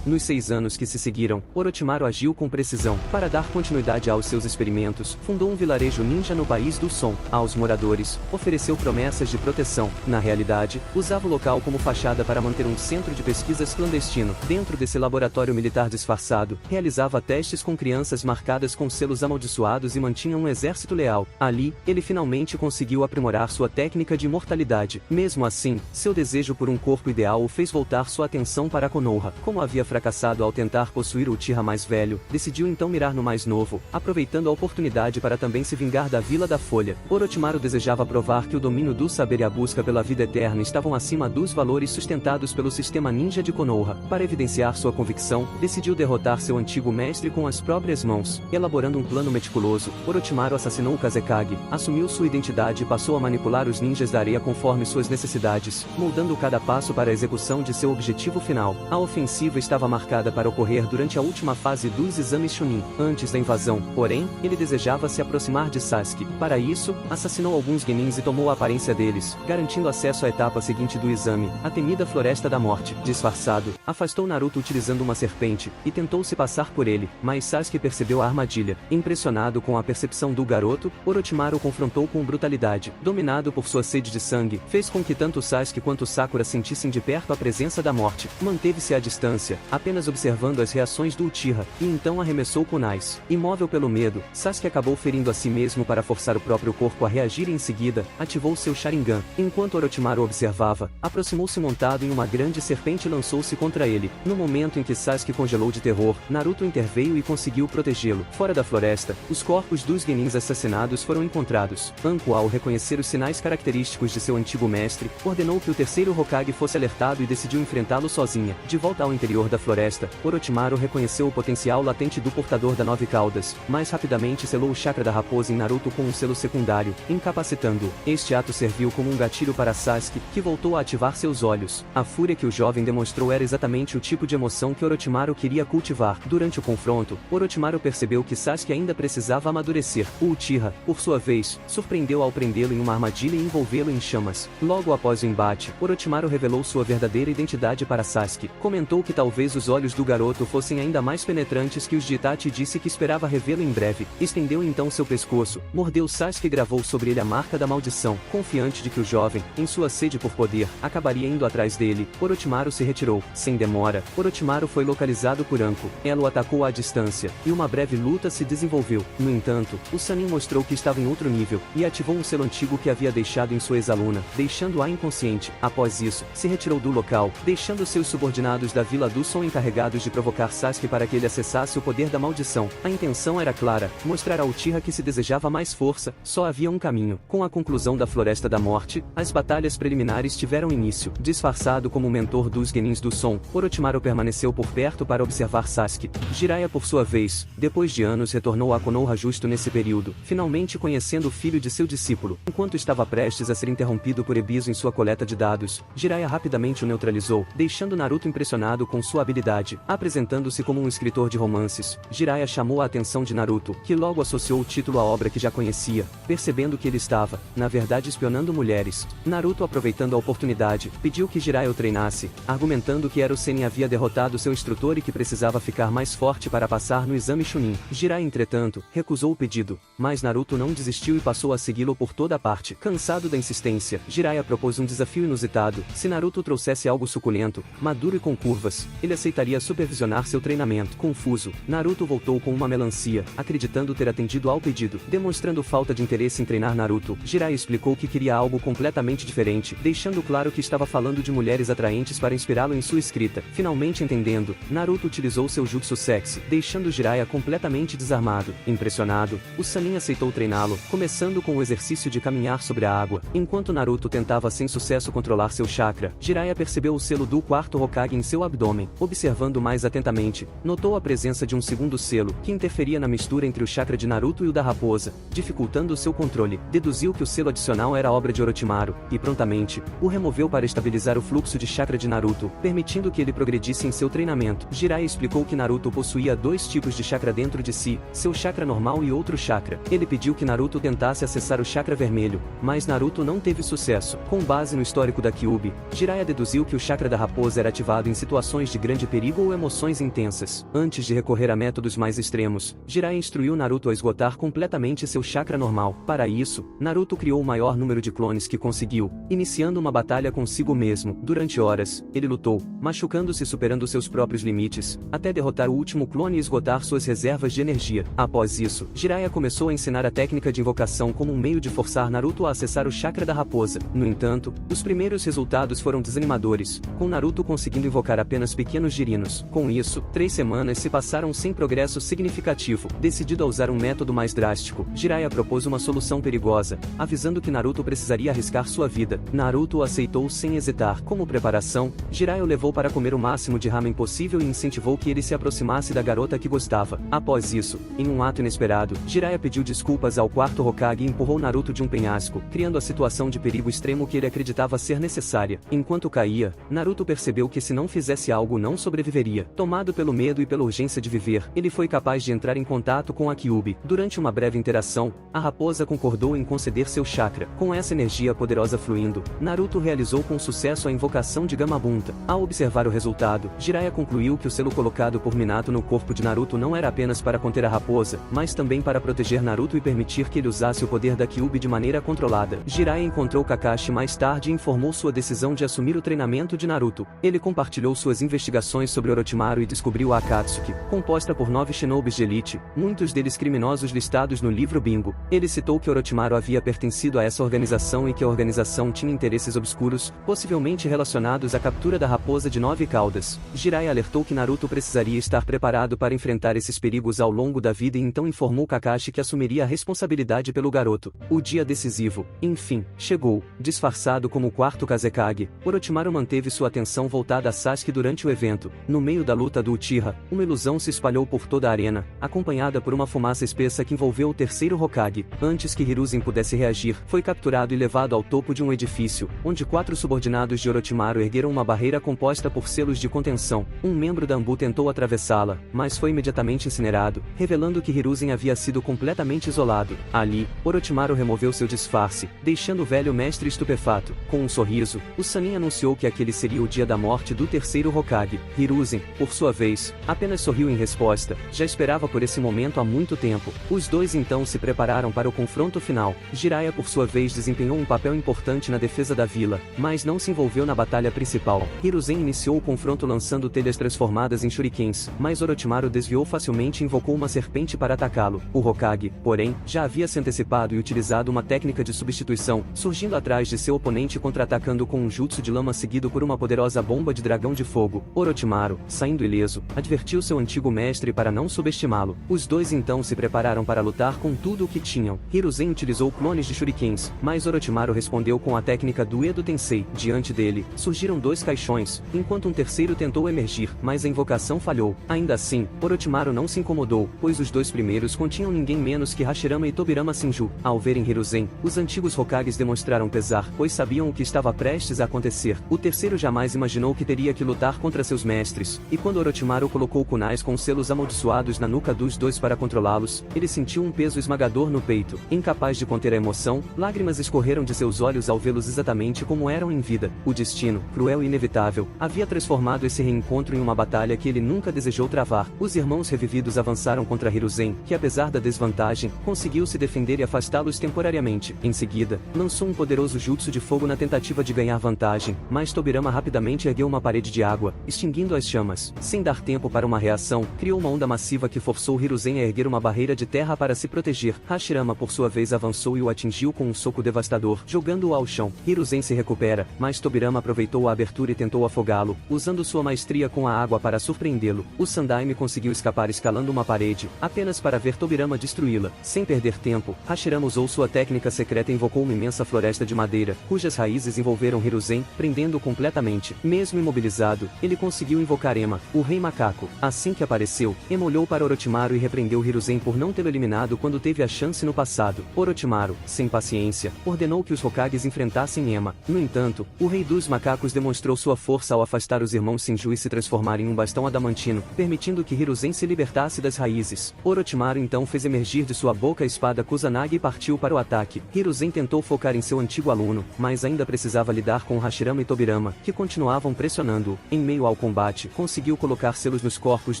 Nos 6 anos que se seguiram, Orochimaru agiu com precisão. Para dar continuidade aos seus experimentos, fundou um vilarejo ninja no País do Som. Aos moradores, ofereceu promessas de proteção. Na realidade, usava o local como fachada para manter um centro de pesquisas clandestino. Dentro desse laboratório militar disfarçado, realizava testes com crianças marcadas com selos amaldiçoados e mantinha um exército leal. Ali, ele finalmente conseguiu aprimorar sua técnica de imortalidade. Mesmo assim, seu desejo por um corpo ideal o fez voltar sua atenção para Konoha. Como havia fracassado ao tentar possuir o Uchiha mais velho, decidiu então mirar no mais novo, aproveitando a oportunidade para também se vingar da Vila da Folha. Orochimaru desejava provar que o domínio do saber e a busca pela vida eterna estavam acima dos valores sustentados pelo sistema ninja de Konoha. Para evidenciar sua convicção, decidiu derrotar seu antigo mestre com as próprias mãos. Elaborando um plano meticuloso, Orochimaru assassinou o Kazekage, assumiu sua identidade e passou a manipular os ninjas da areia conforme suas necessidades, moldando cada passo para a execução de seu objetivo final. A ofensiva estava marcada para ocorrer durante a última fase dos exames Chunin, antes da invasão, porém, ele desejava se aproximar de Sasuke. Para isso, assassinou alguns genins e tomou a aparência deles, garantindo acesso à etapa seguinte do exame, a temida Floresta da Morte. Disfarçado, afastou Naruto utilizando uma serpente, e tentou se passar por ele, mas Sasuke percebeu a armadilha. Impressionado com a percepção do garoto, Orochimaru confrontou com brutalidade. Dominado por sua sede de sangue, fez com que tanto Sasuke quanto Sakura sentissem de perto a presença da morte. Manteve-se à distância, apenas observando as reações do Uchiha, e então arremessou kunais. Imóvel pelo medo, Sasuke acabou ferindo a si mesmo para forçar o próprio corpo a reagir e em seguida, ativou seu Sharingan. Enquanto Orochimaru observava, aproximou-se montado em uma grande serpente e lançou-se contra ele. No momento em que Sasuke congelou de terror, Naruto interveio e conseguiu protegê-lo. Fora da floresta, os corpos dos genins assassinados foram encontrados. Anko, ao reconhecer os sinais característicos de seu antigo mestre, ordenou que o terceiro Hokage fosse alertado e decidiu enfrentá-lo sozinha. De volta ao interior da floresta, Orochimaru reconheceu o potencial latente do portador da Nove Caudas, mas rapidamente selou o chakra da raposa em Naruto com um selo secundário, incapacitando-o. Este ato serviu como um gatilho para Sasuke, que voltou a ativar seus olhos. A fúria que o jovem demonstrou era exatamente o tipo de emoção que Orochimaru queria cultivar. Durante o confronto, Orochimaru percebeu que Sasuke ainda precisava amadurecer. O Uchiha, por sua vez, surpreendeu ao prendê-lo em uma armadilha e envolvê-lo em chamas. Logo após o embate, Orochimaru revelou sua verdadeira identidade para Sasuke. Comentou que talvez os olhos do garoto fossem ainda mais penetrantes que os de Itachi e disse que esperava revê-lo em breve. Estendeu então seu pescoço, mordeu Sasuke e gravou sobre ele a marca da maldição. Confiante de que o jovem, em sua sede por poder, acabaria indo atrás dele, Orochimaru se retirou. Sem demora, Orochimaru foi localizado por Anko. Ela o atacou à distância, e uma breve luta se desenvolveu. No entanto, o Sannin mostrou que estava em outro nível, e ativou um selo antigo que havia deixado em sua ex-aluna, deixando-a inconsciente. Após isso, se retirou do local, deixando seus subordinados da Vila do Som encarregados de provocar Sasuke para que ele acessasse o poder da maldição. A intenção era clara, mostrar ao Uchiha que se desejava mais força, só havia um caminho. Com a conclusão da Floresta da Morte, as batalhas preliminares tiveram início. Disfarçado como mentor dos genins do Som, Orochimaru permaneceu por perto para observar Sasuke. Jiraiya, por sua vez, depois de anos retornou a Konoha justo nesse período, finalmente conhecendo o filho de seu discípulo. Enquanto estava prestes a ser interrompido por Ebisu em sua coleta de dados, Jiraiya rapidamente o neutralizou, deixando Naruto impressionado com sua habilidade. Apresentando-se como um escritor de romances, Jiraiya chamou a atenção de Naruto, que logo associou o título à obra que já conhecia, percebendo que ele estava, na verdade, espionando mulheres. Naruto, aproveitando a oportunidade, pediu que Jiraiya o treinasse, argumentando que era o Sennin havia derrotado seu instrutor e que precisava ficar mais forte para passar no exame Chunin. Jiraiya, entretanto, recusou o pedido, mas Naruto não desistiu e passou a segui-lo por toda parte. Cansado da insistência, Jiraiya propôs um desafio inusitado. Se Naruto trouxesse algo suculento, maduro e com curvas, ele aceitaria supervisionar seu treinamento. Confuso, Naruto voltou com uma melancia, acreditando ter atendido ao pedido. Demonstrando falta de interesse em treinar Naruto, Jiraiya explicou que queria algo completamente diferente, deixando claro que estava falando de mulheres atraentes para inspirá-lo em sua escrita. Finalmente entendendo, Naruto utilizou seu jutsu sexy, deixando Jiraiya completamente desarmado. Impressionado, o Sannin aceitou treiná-lo, começando com o exercício de caminhar sobre a água. Enquanto Naruto tentava sem sucesso controlar seu chakra, Jiraiya percebeu o selo do quarto Hokage em seu abdômen. Observando mais atentamente, notou a presença de um segundo selo, que interferia na mistura entre o chakra de Naruto e o da raposa, dificultando seu controle. Deduziu que o selo adicional era obra de Orochimaru, e prontamente, o removeu para estabilizar o fluxo de chakra de Naruto, permitindo que ele progredisse em seu treinamento. Jiraiya explicou que Naruto possuía dois tipos de chakra dentro de si, seu chakra normal e outro chakra. Ele pediu que Naruto tentasse acessar o chakra vermelho, mas Naruto não teve sucesso. Com base no histórico da Kyuubi, Jiraiya deduziu que o chakra da raposa era ativado em situações de grande perigo ou emoções intensas. Antes de recorrer a métodos mais extremos, Jiraiya instruiu Naruto a esgotar completamente seu chakra normal. Para isso, Naruto criou o maior número de clones que conseguiu, iniciando uma batalha consigo mesmo. Durante horas, ele lutou, machucando-se e superando seus próprios limites, até derrotar o último clone e esgotar suas reservas de energia. Após isso, Jiraiya começou a ensinar a técnica de invocação como um meio de forçar Naruto a acessar o chakra da raposa. No entanto, os primeiros resultados foram desanimadores, com Naruto conseguindo invocar apenas pequenos nos girinos. Com isso, 3 semanas se passaram sem progresso significativo. Decidido a usar um método mais drástico, Jiraiya propôs uma solução perigosa, avisando que Naruto precisaria arriscar sua vida. Naruto aceitou sem hesitar. Como preparação, Jiraiya o levou para comer o máximo de ramen possível e incentivou que ele se aproximasse da garota que gostava. Após isso, em um ato inesperado, Jiraiya pediu desculpas ao quarto Hokage e empurrou Naruto de um penhasco, criando a situação de perigo extremo que ele acreditava ser necessária. Enquanto caía, Naruto percebeu que se não fizesse algo não sobreviveria. Tomado pelo medo e pela urgência de viver, ele foi capaz de entrar em contato com a Kyuubi. Durante uma breve interação, a raposa concordou em conceder seu chakra. Com essa energia poderosa fluindo, Naruto realizou com sucesso a invocação de Gamabunta. Ao observar o resultado, Jiraiya concluiu que o selo colocado por Minato no corpo de Naruto não era apenas para conter a raposa, mas também para proteger Naruto e permitir que ele usasse o poder da Kyuubi de maneira controlada. Jiraiya encontrou Kakashi mais tarde e informou sua decisão de assumir o treinamento de Naruto. Ele compartilhou suas investigações sobre Orochimaru e descobriu a Akatsuki, composta por 9 shinobis de elite, muitos deles criminosos listados no livro Bingo. Ele citou que Orochimaru havia pertencido a essa organização e que a organização tinha interesses obscuros, possivelmente relacionados à captura da raposa de 9 caudas. Jiraiya alertou que Naruto precisaria estar preparado para enfrentar esses perigos ao longo da vida e então informou Kakashi que assumiria a responsabilidade pelo garoto. O dia decisivo, enfim, chegou. Disfarçado como o quarto Kazekage, Orochimaru manteve sua atenção voltada a Sasuke durante o evento. No meio da luta do Uchiha, uma ilusão se espalhou por toda a arena, acompanhada por uma fumaça espessa que envolveu o terceiro Hokage. Antes que Hiruzen pudesse reagir, foi capturado e levado ao topo de um edifício, onde 4 subordinados de Orochimaru ergueram uma barreira composta por selos de contenção. Um membro da Anbu tentou atravessá-la, mas foi imediatamente incinerado, revelando que Hiruzen havia sido completamente isolado. Ali, Orochimaru removeu seu disfarce, deixando o velho mestre estupefato. Com um sorriso, o Sannin anunciou que aquele seria o dia da morte do terceiro Hokage. Hiruzen, por sua vez, apenas sorriu em resposta, já esperava por esse momento há muito tempo. Os dois então se prepararam para o confronto final. Jiraiya por sua vez desempenhou um papel importante na defesa da vila, mas não se envolveu na batalha principal. Hiruzen iniciou o confronto lançando telhas transformadas em shurikens, mas Orochimaru desviou facilmente e invocou uma serpente para atacá-lo. O Hokage, porém, já havia se antecipado e utilizado uma técnica de substituição, surgindo atrás de seu oponente contra-atacando com um jutsu de lama seguido por uma poderosa bomba de dragão de fogo. Orochimaru, saindo ileso, advertiu seu antigo mestre para não subestimá-lo. Os dois então se prepararam para lutar com tudo o que tinham. Hiruzen utilizou clones de shurikens, mas Orochimaru respondeu com a técnica do Edo Tensei. Diante dele, surgiram 2 caixões, enquanto um terceiro tentou emergir, mas a invocação falhou. Ainda assim, Orochimaru não se incomodou, pois os 2 primeiros continham ninguém menos que Hashirama e Tobirama Senju. Ao verem Hiruzen, os antigos Hokages demonstraram pesar, pois sabiam o que estava prestes a acontecer. O terceiro jamais imaginou que teria que lutar contra seus mestres, e quando Orochimaru colocou kunais com selos amaldiçoados na nuca dos 2 para controlá-los, ele sentiu um peso esmagador no peito. Incapaz de conter a emoção, lágrimas escorreram de seus olhos ao vê-los exatamente como eram em vida. O destino, cruel e inevitável, havia transformado esse reencontro em uma batalha que ele nunca desejou travar. Os irmãos revividos avançaram contra Hiruzen, que apesar da desvantagem, conseguiu se defender e afastá-los temporariamente. Em seguida, lançou um poderoso jutsu de fogo na tentativa de ganhar vantagem, mas Tobirama rapidamente ergueu uma parede de água, extinguindo as chamas. Sem dar tempo para uma reação, criou uma onda massiva que forçou Hiruzen a erguer uma barreira de terra para se proteger. Hashirama por sua vez avançou e o atingiu com um soco devastador, jogando-o ao chão. Hiruzen se recupera, mas Tobirama aproveitou a abertura e tentou afogá-lo, usando sua maestria com a água para surpreendê-lo. O Sandaime conseguiu escapar escalando uma parede, apenas para ver Tobirama destruí-la. Sem perder tempo, Hashirama usou sua técnica secreta e invocou uma imensa floresta de madeira, cujas raízes envolveram Hiruzen, prendendo-o completamente. Mesmo imobilizado, ele conseguiu invocar Ema, o Rei Macaco. Assim que apareceu, Ema olhou para Orochimaru e repreendeu Hiruzen por não tê-lo eliminado quando teve a chance no passado. Orochimaru, sem paciência, ordenou que os Hokages enfrentassem Ema. No entanto, o Rei dos Macacos demonstrou sua força ao afastar os irmãos Senju e se transformar em um bastão adamantino, permitindo que Hiruzen se libertasse das raízes. Orochimaru então fez emergir de sua boca a espada Kusanagi e partiu para o ataque. Hiruzen tentou focar em seu antigo aluno, mas ainda precisava lidar com Hashirama e Tobirama, que continuavam pressionando-o. Em meio ao combate, conseguiu colocar selos nos corpos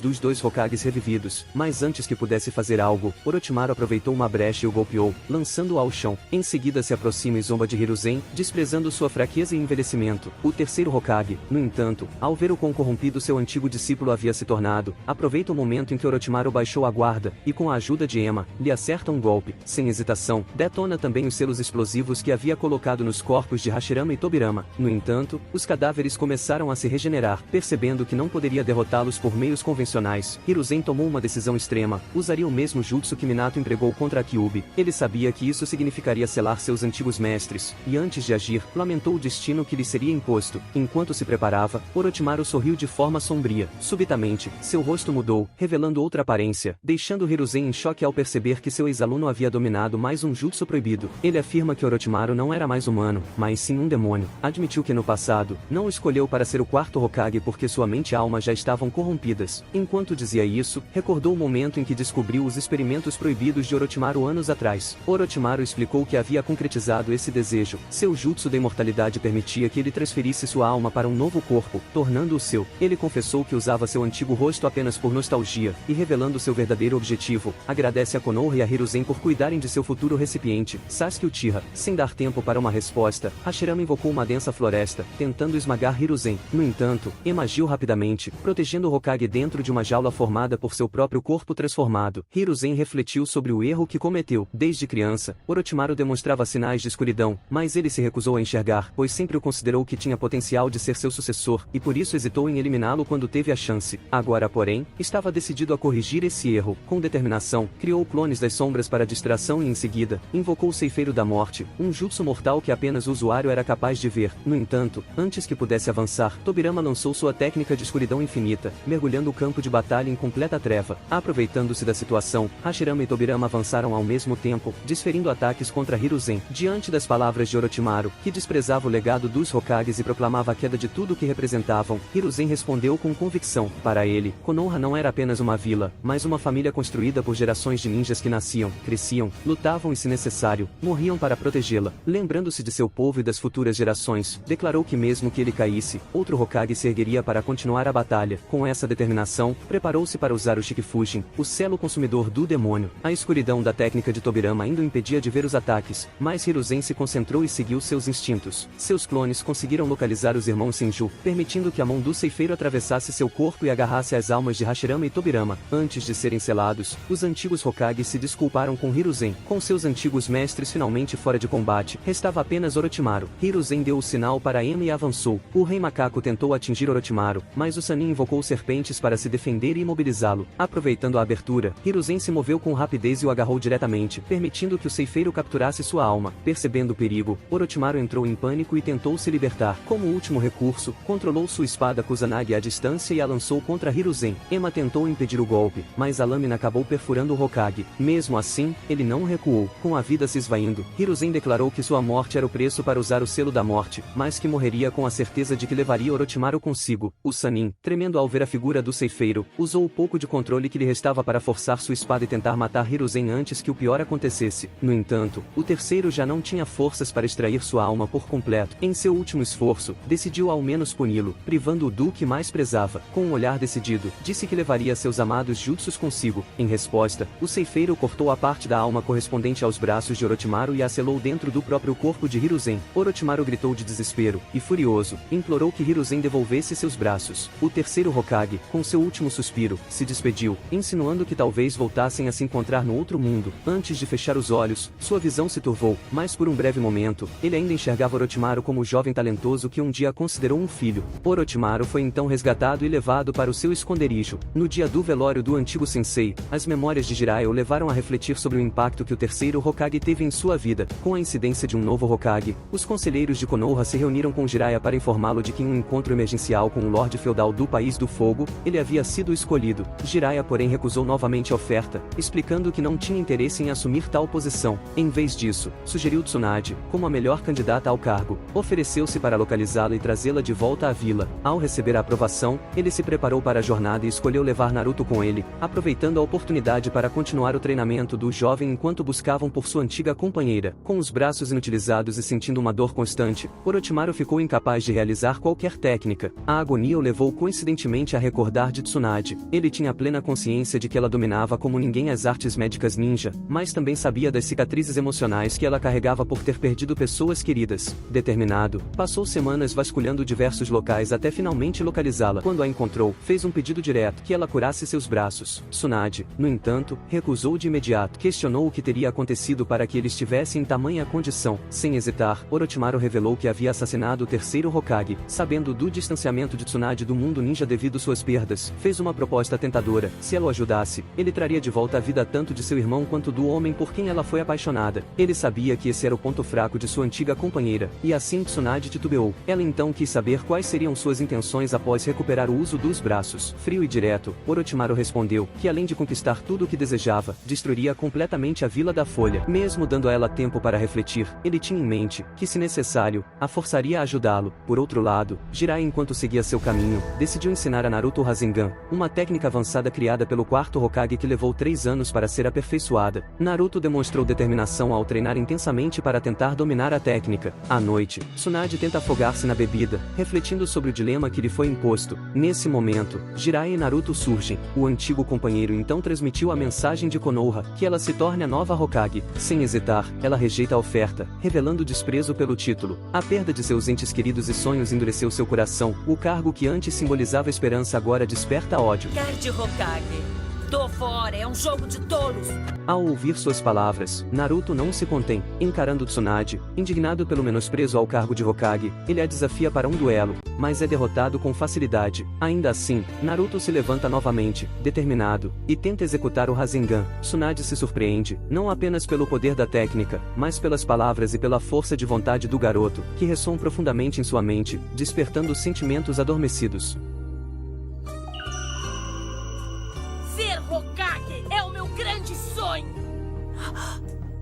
dos 2 Hokages revividos, mas antes que pudesse fazer algo, Orochimaru aproveitou uma brecha e o golpeou, lançando-o ao chão. Em seguida se aproxima e zomba de Hiruzen, desprezando sua fraqueza e envelhecimento. O terceiro Hokage, no entanto, ao ver o quão corrompido seu antigo discípulo havia se tornado, aproveita o momento em que Orochimaru baixou a guarda, e com a ajuda de Ema, lhe acerta um golpe. Sem hesitação, detona também os selos explosivos que havia colocado nos corpos de Hashirama e Tobirama. No entanto, os cadáveres começaram a se regenerar. Percebendo percebendo que não poderia derrotá-los por meios convencionais, Hiruzen tomou uma decisão extrema, usaria o mesmo jutsu que Minato empregou contra a Kyuubi. Ele sabia que isso significaria selar seus antigos mestres, e antes de agir, lamentou o destino que lhe seria imposto. Enquanto se preparava, Orochimaru sorriu de forma sombria. Subitamente, seu rosto mudou, revelando outra aparência, deixando Hiruzen em choque ao perceber que seu ex-aluno havia dominado mais um jutsu proibido. Ele afirma que Orochimaru não era mais humano, mas sim um demônio. Admitiu que no passado, não o escolheu para ser o quarto Hokage porque sua mente e alma já estavam corrompidas. Enquanto dizia isso, recordou o momento em que descobriu os experimentos proibidos de Orochimaru anos atrás. Orochimaru explicou que havia concretizado esse desejo. Seu jutsu da imortalidade permitia que ele transferisse sua alma para um novo corpo, tornando-o seu. Ele confessou que usava seu antigo rosto apenas por nostalgia, e revelando seu verdadeiro objetivo, agradece a Konoha e a Hiruzen por cuidarem de seu futuro recipiente, Sasuke Uchiha. Sem dar tempo para uma resposta, Hashirama invocou uma densa floresta, tentando esmagar Hiruzen. No entanto, Ema agiu rapidamente, protegendo o Hokage dentro de uma jaula formada por seu próprio corpo transformado. Hiruzen refletiu sobre o erro que cometeu. Desde criança, Orochimaru demonstrava sinais de escuridão, mas ele se recusou a enxergar, pois sempre o considerou que tinha potencial de ser seu sucessor, e por isso hesitou em eliminá-lo quando teve a chance. Agora, porém, estava decidido a corrigir esse erro. Com determinação, criou clones das sombras para distração e em seguida, invocou o Ceifeiro da Morte, um jutsu mortal que apenas o usuário era capaz de ver. No entanto, antes que pudesse avançar, Tobirama lançou sua técnica de escuridão infinita, mergulhando o campo de batalha em completa treva. Aproveitando-se da situação, Hashirama e Tobirama avançaram ao mesmo tempo, desferindo ataques contra Hiruzen. Diante das palavras de Orochimaru, que desprezava o legado dos Hokages e proclamava a queda de tudo o que representavam, Hiruzen respondeu com convicção. Para ele, Konoha não era apenas uma vila, mas uma família construída por gerações de ninjas que nasciam, cresciam, lutavam e, se necessário, morriam para protegê-la. Lembrando-se de seu povo e das futuras gerações, declarou que mesmo que ele caísse, outro Hokage se ergueria para continuar a batalha. Com essa determinação, preparou-se para usar o Shikifushin, o selo consumidor do demônio. A escuridão da técnica de Tobirama ainda o impedia de ver os ataques, mas Hiruzen se concentrou e seguiu seus instintos. Seus clones conseguiram localizar os irmãos Senju, permitindo que a mão do ceifeiro atravessasse seu corpo e agarrasse as almas de Hashirama e Tobirama. Antes de serem selados, os antigos Hokages se desculparam com Hiruzen. Com seus antigos mestres finalmente fora de combate, restava apenas Orochimaru. Hiruzen deu o sinal para Ema e avançou. O Rei Macaco tentou atingir Orochimaru, mas o Sannin invocou serpentes para se defender e imobilizá-lo. Aproveitando a abertura, Hiruzen se moveu com rapidez e o agarrou diretamente, permitindo que o ceifeiro capturasse sua alma. Percebendo o perigo, Orochimaru entrou em pânico e tentou se libertar. Como último recurso, controlou sua espada Kusanagi à distância e a lançou contra Hiruzen. Ema tentou impedir o golpe, mas a lâmina acabou perfurando o Hokage. Mesmo assim, ele não recuou. Com a vida se esvaindo, Hiruzen declarou que sua morte era o preço para usar o selo da morte, mas que morreria com a certeza de que levaria Orochimaru consigo. O Sannin, tremendo ao ver a figura do ceifeiro, usou o pouco de controle que lhe restava para forçar sua espada e tentar matar Hiruzen antes que o pior acontecesse. No entanto, o terceiro já não tinha forças para extrair sua alma por completo. Em seu último esforço, decidiu ao menos puni-lo, privando-o do que mais prezava. Com um olhar decidido, disse que levaria seus amados jutsus consigo. Em resposta, o ceifeiro cortou a parte da alma correspondente aos braços de Orochimaru e a selou dentro do próprio corpo de Hiruzen. Orochimaru gritou de desespero, e furioso, implorou que Hiruzen devolvesse seus braços. O terceiro Hokage, com seu último suspiro, se despediu, insinuando que talvez voltassem a se encontrar no outro mundo. Antes de fechar os olhos, sua visão se turvou, mas por um breve momento, ele ainda enxergava Orochimaru como o jovem talentoso que um dia considerou um filho. Orochimaru foi então resgatado e levado para o seu esconderijo. No dia do velório do antigo sensei, as memórias de Jiraiya o levaram a refletir sobre o impacto que o terceiro Hokage teve em sua vida. Com a incidência de um novo Hokage, os conselheiros de Konoha se reuniram com Jiraiya para informá-lo de que em um encontro emergencial com o Lorde Feudal do País do Fogo, ele havia sido escolhido. Jiraiya, porém, recusou novamente a oferta, explicando que não tinha interesse em assumir tal posição. Em vez disso, sugeriu Tsunade, como a melhor candidata ao cargo. Ofereceu-se para localizá-la e trazê-la de volta à vila. Ao receber a aprovação, ele se preparou para a jornada e escolheu levar Naruto com ele, aproveitando a oportunidade para continuar o treinamento do jovem enquanto buscavam por sua antiga companheira. Com os braços inutilizados e sentindo uma dor constante, Orochimaru ficou incapaz de realizar qualquer técnica. A agonia o levou coincidentemente a recordar de Tsunade. Ele tinha plena consciência de que ela dominava como ninguém as artes médicas ninja, mas também sabia das cicatrizes emocionais que ela carregava por ter perdido pessoas queridas. Determinado, passou semanas vasculhando diversos locais até finalmente localizá-la. Quando a encontrou, fez um pedido direto que ela curasse seus braços. Tsunade, no entanto, recusou de imediato. Questionou o que teria acontecido para que ele estivesse em tamanha condição. Sem hesitar, Orochimaru revelou que havia assassinado o terceiro Hokage. Sabendo do distanciamento de de Tsunade do mundo ninja devido suas perdas, fez uma proposta tentadora. Se ela o ajudasse, ele traria de volta a vida tanto de seu irmão quanto do homem por quem ela foi apaixonada. Ele sabia que esse era o ponto fraco de sua antiga companheira, e assim Tsunade titubeou. Ela então quis saber quais seriam suas intenções após recuperar o uso dos braços. Frio e direto, Orochimaru respondeu que além de conquistar tudo o que desejava, destruiria completamente a Vila da Folha. Mesmo dando a ela tempo para refletir, ele tinha em mente que, se necessário, a forçaria a ajudá-lo. Por outro lado, Jiraiya, enquanto seguia seu caminho, decidiu ensinar a Naruto o Rasengan, uma técnica avançada criada pelo quarto Hokage que levou 3 anos para ser aperfeiçoada. Naruto demonstrou determinação ao treinar intensamente para tentar dominar a técnica. À noite, Tsunade tenta afogar-se na bebida, refletindo sobre o dilema que lhe foi imposto. Nesse momento, Jiraiya e Naruto surgem. O antigo companheiro então transmitiu a mensagem de Konoha, que ela se torne a nova Hokage. Sem hesitar, ela rejeita a oferta, revelando desprezo pelo título. A perda de seus entes queridos e sonhos endureceu seu coração. O cargo que antes simbolizava esperança agora desperta ódio. Card Hokage. Tô fora, é um jogo de tolos. Ao ouvir suas palavras, Naruto não se contém. Encarando Tsunade, indignado pelo menosprezo ao cargo de Hokage, ele a desafia para um duelo, mas é derrotado com facilidade. Ainda assim, Naruto se levanta novamente, determinado, e tenta executar o Rasengan. Tsunade se surpreende, não apenas pelo poder da técnica, mas pelas palavras e pela força de vontade do garoto, que ressoam profundamente em sua mente, despertando sentimentos adormecidos. Ser Hokage é o meu grande sonho!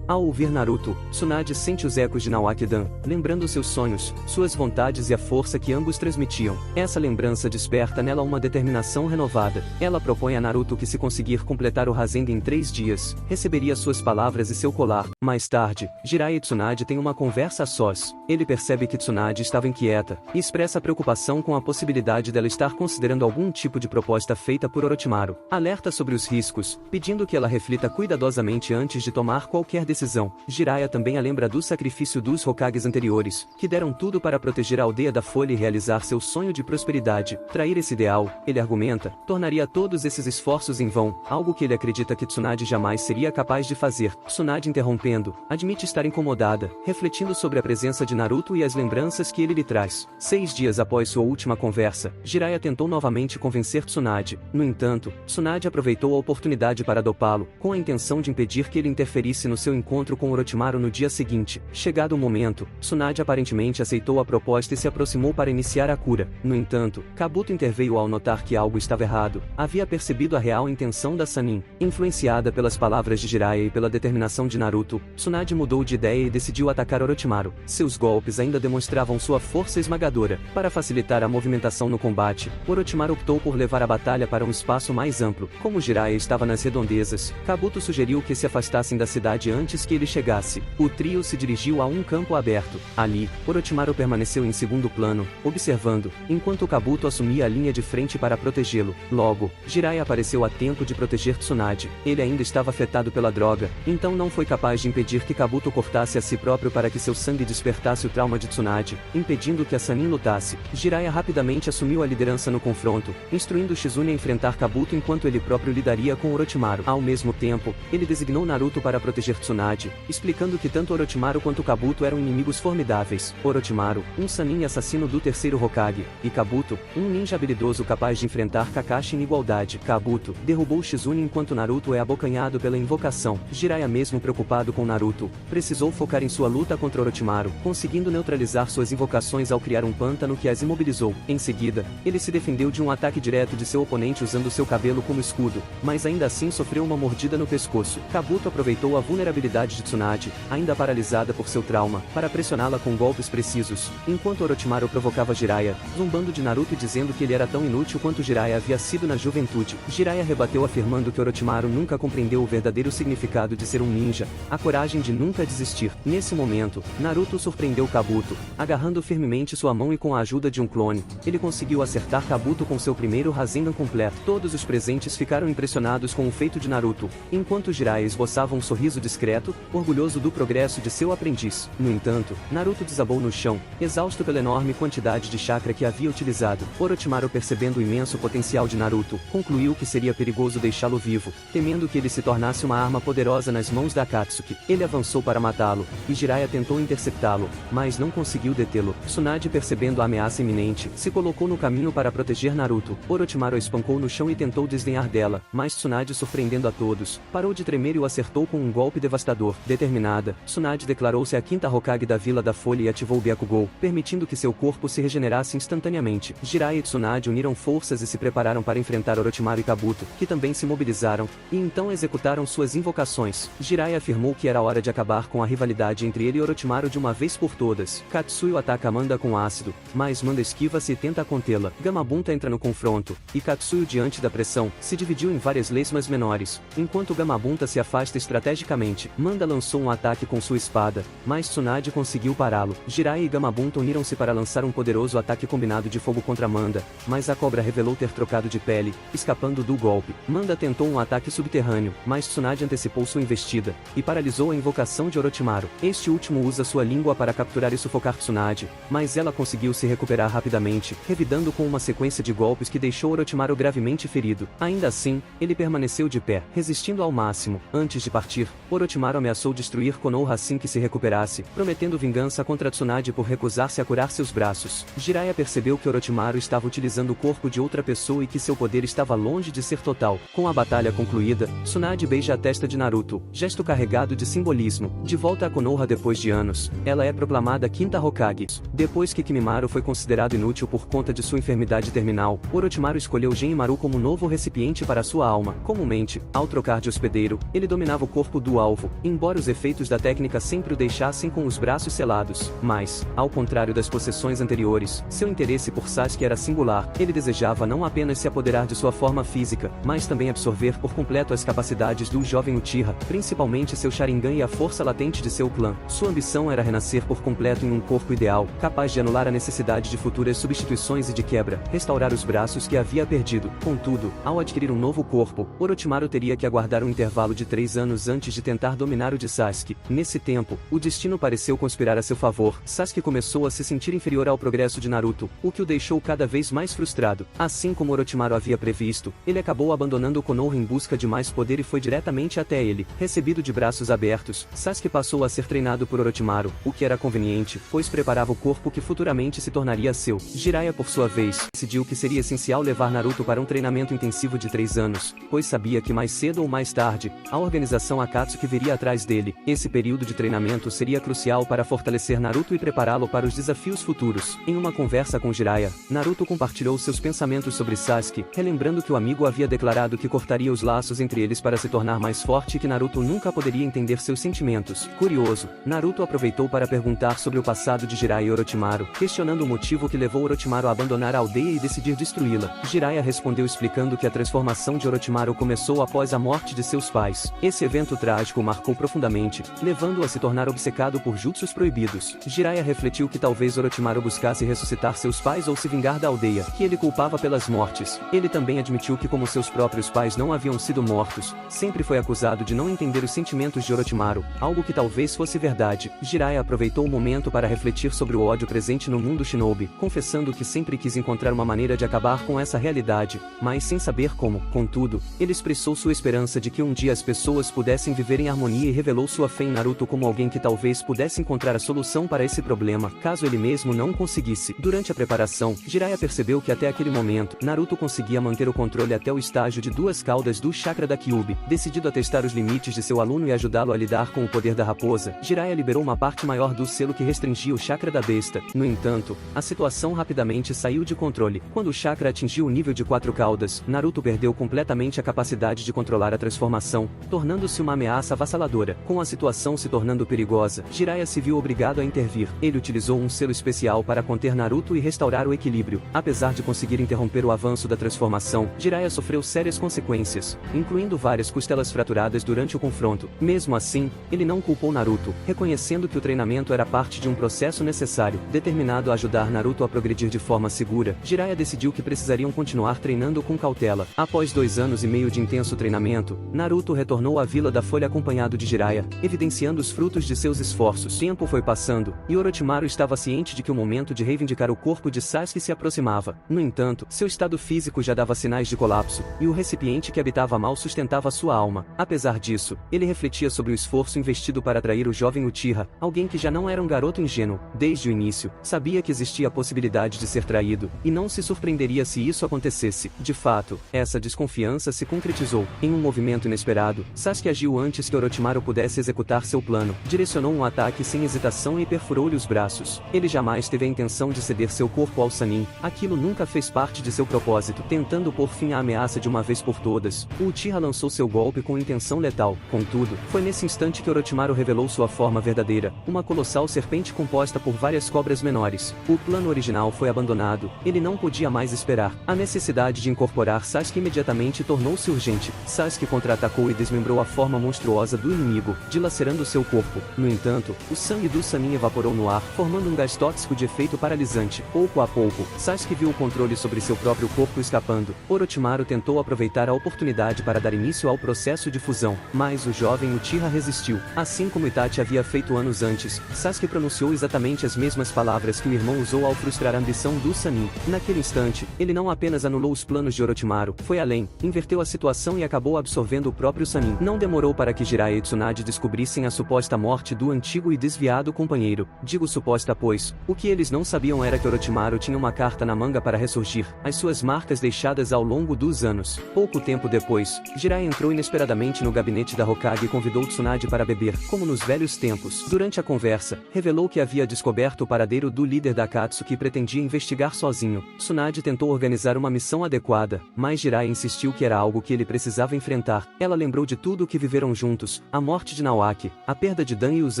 Ao ouvir Naruto, Tsunade sente os ecos de Naoki-dan, lembrando seus sonhos, suas vontades e a força que ambos transmitiam. Essa lembrança desperta nela uma determinação renovada. Ela propõe a Naruto que, se conseguir completar o Rasengan em 3 dias, receberia suas palavras e seu colar. Mais tarde, Jiraiya e Tsunade têm uma conversa a sós. Ele percebe que Tsunade estava inquieta, e expressa preocupação com a possibilidade dela estar considerando algum tipo de proposta feita por Orochimaru. Alerta sobre os riscos, pedindo que ela reflita cuidadosamente antes de tomar qualquer decisão. Jiraiya também a lembra do sacrifício dos Hokages anteriores, que deram tudo para proteger a aldeia da Folha e realizar seu sonho de prosperidade. Trair esse ideal, ele argumenta, tornaria todos esses esforços em vão, algo que ele acredita que Tsunade jamais seria capaz de fazer. Tsunade, interrompendo, admite estar incomodada, refletindo sobre a presença de Naruto e as lembranças que ele lhe traz. 6 dias após sua última conversa, Jiraiya tentou novamente convencer Tsunade. No entanto, Tsunade aproveitou a oportunidade para dopá-lo, com a intenção de impedir que ele interferisse no seu encontro com Orochimaru no dia seguinte. Chegado o momento, Tsunade aparentemente aceitou a proposta e se aproximou para iniciar a cura. No entanto, Kabuto interveio ao notar que algo estava errado. Havia percebido a real intenção da Sannin. Influenciada pelas palavras de Jiraiya e pela determinação de Naruto, Tsunade mudou de ideia e decidiu atacar Orochimaru. Seus golpes ainda demonstravam sua força esmagadora. Para facilitar a movimentação no combate, Orochimaru optou por levar a batalha para um espaço mais amplo. Como Jiraiya estava nas redondezas, Kabuto sugeriu que se afastassem da cidade antes que ele chegasse. O trio se dirigiu a um campo aberto. Ali, Orochimaru permaneceu em segundo plano, observando, enquanto Kabuto assumia a linha de frente para protegê-lo. Logo, Jiraiya apareceu a tempo de proteger Tsunade. Ele ainda estava afetado pela droga, então não foi capaz de impedir que Kabuto cortasse a si próprio para que seu sangue despertasse o trauma de Tsunade, impedindo que a Sannin lutasse. Jiraiya rapidamente assumiu a liderança no confronto, instruindo Shizune a enfrentar Kabuto enquanto ele próprio lidaria com Orochimaru. Ao mesmo tempo, ele designou Naruto para proteger Tsunade, explicando que tanto Orochimaru quanto Kabuto eram inimigos formidáveis. Orochimaru, um Sannin assassino do terceiro Hokage, e Kabuto, um ninja habilidoso capaz de enfrentar Kakashi em igualdade. Kabuto derrubou Shizune enquanto Naruto é abocanhado pela invocação. Jiraiya, mesmo preocupado com Naruto, precisou focar em sua luta contra Orochimaru, conseguindo neutralizar suas invocações ao criar um pântano que as imobilizou. Em seguida, ele se defendeu de um ataque direto de seu oponente usando seu cabelo como escudo, mas ainda assim sofreu uma mordida no pescoço. Kabuto aproveitou a vulnerabilidade de Tsunade, ainda paralisada por seu trauma, para pressioná-la com golpes precisos, enquanto Orochimaru provocava Jiraiya, zombando de Naruto e dizendo que ele era tão inútil quanto Jiraiya havia sido na juventude. Jiraiya rebateu afirmando que Orochimaru nunca compreendeu o verdadeiro significado de ser um ninja, a coragem de nunca desistir. Nesse momento, Naruto surpreendeu Kabuto, agarrando firmemente sua mão e com a ajuda de um clone, ele conseguiu acertar Kabuto com seu primeiro Rasengan completo. Todos os presentes ficaram impressionados com o feito de Naruto, enquanto Jiraiya esboçava um sorriso discreto correto? Orgulhoso do progresso de seu aprendiz. No entanto, Naruto desabou no chão, exausto pela enorme quantidade de chakra que havia utilizado. Orochimaru, percebendo o imenso potencial de Naruto, concluiu que seria perigoso deixá-lo vivo, temendo que ele se tornasse uma arma poderosa nas mãos da Akatsuki. Ele avançou para matá-lo, e Jiraiya tentou interceptá-lo, mas não conseguiu detê-lo. Tsunade, percebendo a ameaça iminente, se colocou no caminho para proteger Naruto. Orochimaru a espancou no chão e tentou desdenhar dela, mas Tsunade, surpreendendo a todos, parou de tremer e o acertou com um golpe devastador. Determinada, Tsunade declarou-se a quinta Hokage da Vila da Folha e ativou o Byakugou, permitindo que seu corpo se regenerasse instantaneamente. Jiraiya e Tsunade uniram forças e se prepararam para enfrentar Orochimaru e Kabuto, que também se mobilizaram, e então executaram suas invocações. Jiraiya afirmou que era hora de acabar com a rivalidade entre ele e Orochimaru de uma vez por todas. Katsuyo ataca Manda com ácido, mas Manda esquiva-se e tenta contê-la. Gamabunta entra no confronto, e Katsuyo, diante da pressão, se dividiu em várias lesmas menores. Enquanto Gamabunta se afasta estrategicamente, Manda lançou um ataque com sua espada, mas Tsunade conseguiu pará-lo. Jiraiya e Gamabunta uniram-se para lançar um poderoso ataque combinado de fogo contra Manda, mas a cobra revelou ter trocado de pele, escapando do golpe. Manda tentou um ataque subterrâneo, mas Tsunade antecipou sua investida, e paralisou a invocação de Orochimaru. Este último usa sua língua para capturar e sufocar Tsunade, mas ela conseguiu se recuperar rapidamente, revidando com uma sequência de golpes que deixou Orochimaru gravemente ferido. Ainda assim, ele permaneceu de pé, resistindo ao máximo. Antes de partir, Orochimaru ameaçou destruir Konoha assim que se recuperasse, prometendo vingança contra Tsunade por recusar-se a curar seus braços. Jiraiya percebeu que Orochimaru estava utilizando o corpo de outra pessoa e que seu poder estava longe de ser total. Com a batalha concluída, Tsunade beija a testa de Naruto, gesto carregado de simbolismo. De volta a Konoha depois de anos, ela é proclamada quinta Hokage. Depois que Kimimaro foi considerado inútil por conta de sua enfermidade terminal, Orochimaru escolheu Genmaru como novo recipiente para sua alma. Comumente, ao trocar de hospedeiro, ele dominava o corpo do alvo, embora os efeitos da técnica sempre o deixassem com os braços selados. Mas, ao contrário das possessões anteriores, seu interesse por Sasuke era singular. Ele desejava não apenas se apoderar de sua forma física, mas também absorver por completo as capacidades do jovem Uchiha, principalmente seu Sharingan e a força latente de seu clã. Sua ambição era renascer por completo em um corpo ideal, capaz de anular a necessidade de futuras substituições e de quebra, restaurar os braços que havia perdido. Contudo, ao adquirir um novo corpo, Orochimaru teria que aguardar um intervalo de 3 anos antes de tentar dominar o de Sasuke. Nesse tempo, o destino pareceu conspirar a seu favor. Sasuke começou a se sentir inferior ao progresso de Naruto, o que o deixou cada vez mais frustrado. Assim como Orochimaru havia previsto, ele acabou abandonando Konoha em busca de mais poder e foi diretamente até ele. Recebido de braços abertos, Sasuke passou a ser treinado por Orochimaru, o que era conveniente, pois preparava o corpo que futuramente se tornaria seu. Jiraiya, por sua vez, decidiu que seria essencial levar Naruto para um treinamento intensivo de 3 anos, pois sabia que mais cedo ou mais tarde, a organização Akatsuki viria atrás dele. Esse período de treinamento seria crucial para fortalecer Naruto e prepará-lo para os desafios futuros. Em uma conversa com Jiraiya, Naruto compartilhou seus pensamentos sobre Sasuke, relembrando que o amigo havia declarado que cortaria os laços entre eles para se tornar mais forte e que Naruto nunca poderia entender seus sentimentos. Curioso, Naruto aproveitou para perguntar sobre o passado de Jiraiya e Orochimaru, questionando o motivo que levou Orochimaru a abandonar a aldeia e decidir destruí-la. Jiraiya respondeu explicando que a transformação de Orochimaru começou após a morte de seus pais. Esse evento trágico o marcou profundamente, levando-o a se tornar obcecado por jutsus proibidos. Jiraiya refletiu que talvez Orochimaru buscasse ressuscitar seus pais ou se vingar da aldeia, que ele culpava pelas mortes. Ele também admitiu que, como seus próprios pais não haviam sido mortos, sempre foi acusado de não entender os sentimentos de Orochimaru, algo que talvez fosse verdade. Jiraiya aproveitou o momento para refletir sobre o ódio presente no mundo shinobi, confessando que sempre quis encontrar uma maneira de acabar com essa realidade, mas sem saber como. Contudo, ele expressou sua esperança de que um dia as pessoas pudessem viver em harmonia e revelou sua fé em Naruto como alguém que talvez pudesse encontrar a solução para esse problema, caso ele mesmo não conseguisse. Durante a preparação, Jiraiya percebeu que até aquele momento, Naruto conseguia manter o controle até o estágio de 2 caudas do chakra da Kyuubi. Decidido a testar os limites de seu aluno e ajudá-lo a lidar com o poder da raposa, Jiraiya liberou uma parte maior do selo que restringia o chakra da besta. No entanto, a situação rapidamente saiu de controle. Quando o chakra atingiu o nível de 4 caudas, Naruto perdeu completamente a capacidade de controlar a transformação, tornando-se uma ameaça avassaladora. Com a situação se tornando perigosa, Jiraiya se viu obrigado a intervir. Ele utilizou um selo especial para conter Naruto e restaurar o equilíbrio. Apesar de conseguir interromper o avanço da transformação, Jiraiya sofreu sérias consequências, incluindo várias costelas fraturadas durante o confronto. Mesmo assim, ele não culpou Naruto, reconhecendo que o treinamento era parte de um processo necessário. Determinado a ajudar Naruto a progredir de forma segura, Jiraiya decidiu que precisariam continuar treinando com cautela. Após 2 anos e meio de intenso treinamento, Naruto retornou à Vila da Folha acompanhado lado de Jiraiya, evidenciando os frutos de seus esforços. Tempo foi passando, e Orochimaru estava ciente de que o momento de reivindicar o corpo de Sasuke se aproximava. No entanto, seu estado físico já dava sinais de colapso, e o recipiente que habitava mal sustentava sua alma. Apesar disso, ele refletia sobre o esforço investido para atrair o jovem Uchiha, alguém que já não era um garoto ingênuo. Desde o início, sabia que existia a possibilidade de ser traído, e não se surpreenderia se isso acontecesse. De fato, essa desconfiança se concretizou. Em um movimento inesperado, Sasuke agiu antes que Orochimaru pudesse executar seu plano. Direcionou um ataque sem hesitação e perfurou-lhe os braços. Ele jamais teve a intenção de ceder seu corpo ao Sannin, aquilo nunca fez parte de seu propósito. Tentando pôr fim à ameaça de uma vez por todas, o Uchiha lançou seu golpe com intenção letal. Contudo, foi nesse instante que Orochimaru revelou sua forma verdadeira, uma colossal serpente composta por várias cobras menores. O plano original foi abandonado, ele não podia mais esperar. A necessidade de incorporar Sasuke imediatamente tornou-se urgente. Sasuke contra-atacou e desmembrou a forma monstruosa do inimigo, dilacerando seu corpo. No entanto, o sangue do Sannin evaporou no ar, formando um gás tóxico de efeito paralisante. Pouco a pouco, Sasuke viu o controle sobre seu próprio corpo escapando. Orochimaru tentou aproveitar a oportunidade para dar início ao processo de fusão, mas o jovem Uchiha resistiu. Assim como Itachi havia feito anos antes, Sasuke pronunciou exatamente as mesmas palavras que o irmão usou ao frustrar a ambição do Sannin. Naquele instante, ele não apenas anulou os planos de Orochimaru, foi além, inverteu a situação e acabou absorvendo o próprio Sannin. Não demorou para que Jiraiya e Tsunade descobrissem a suposta morte do antigo e desviado companheiro. Digo suposta pois, o que eles não sabiam era que Orochimaru tinha uma carta na manga para ressurgir, as suas marcas deixadas ao longo dos anos. Pouco tempo depois, Jiraiya entrou inesperadamente no gabinete da Hokage e convidou Tsunade para beber, como nos velhos tempos. Durante a conversa, revelou que havia descoberto o paradeiro do líder da Akatsuki e pretendia investigar sozinho. Tsunade tentou organizar uma missão adequada, mas Jiraiya insistiu que era algo que ele precisava enfrentar. Ela lembrou de tudo o que viveram juntos, a morte de Naoaki, a perda de Dan e os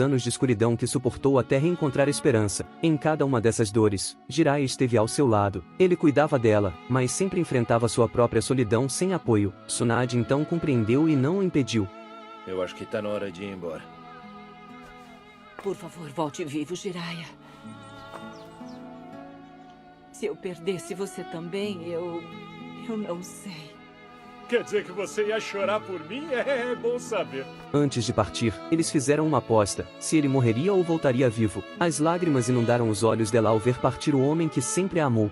anos de escuridão que suportou até reencontrar esperança. Em cada uma dessas dores, Jiraiya esteve ao seu lado. Ele cuidava dela, mas sempre enfrentava sua própria solidão sem apoio. Tsunade então compreendeu e não o impediu. Eu acho que tá na hora de ir embora. Por favor, volte vivo, Jiraiya. Se eu perdesse você também, eu não sei. Quer dizer que você ia chorar por mim? É bom saber. Antes de partir, eles fizeram uma aposta, se ele morreria ou voltaria vivo. As lágrimas inundaram os olhos dela ao ver partir o homem que sempre a amou.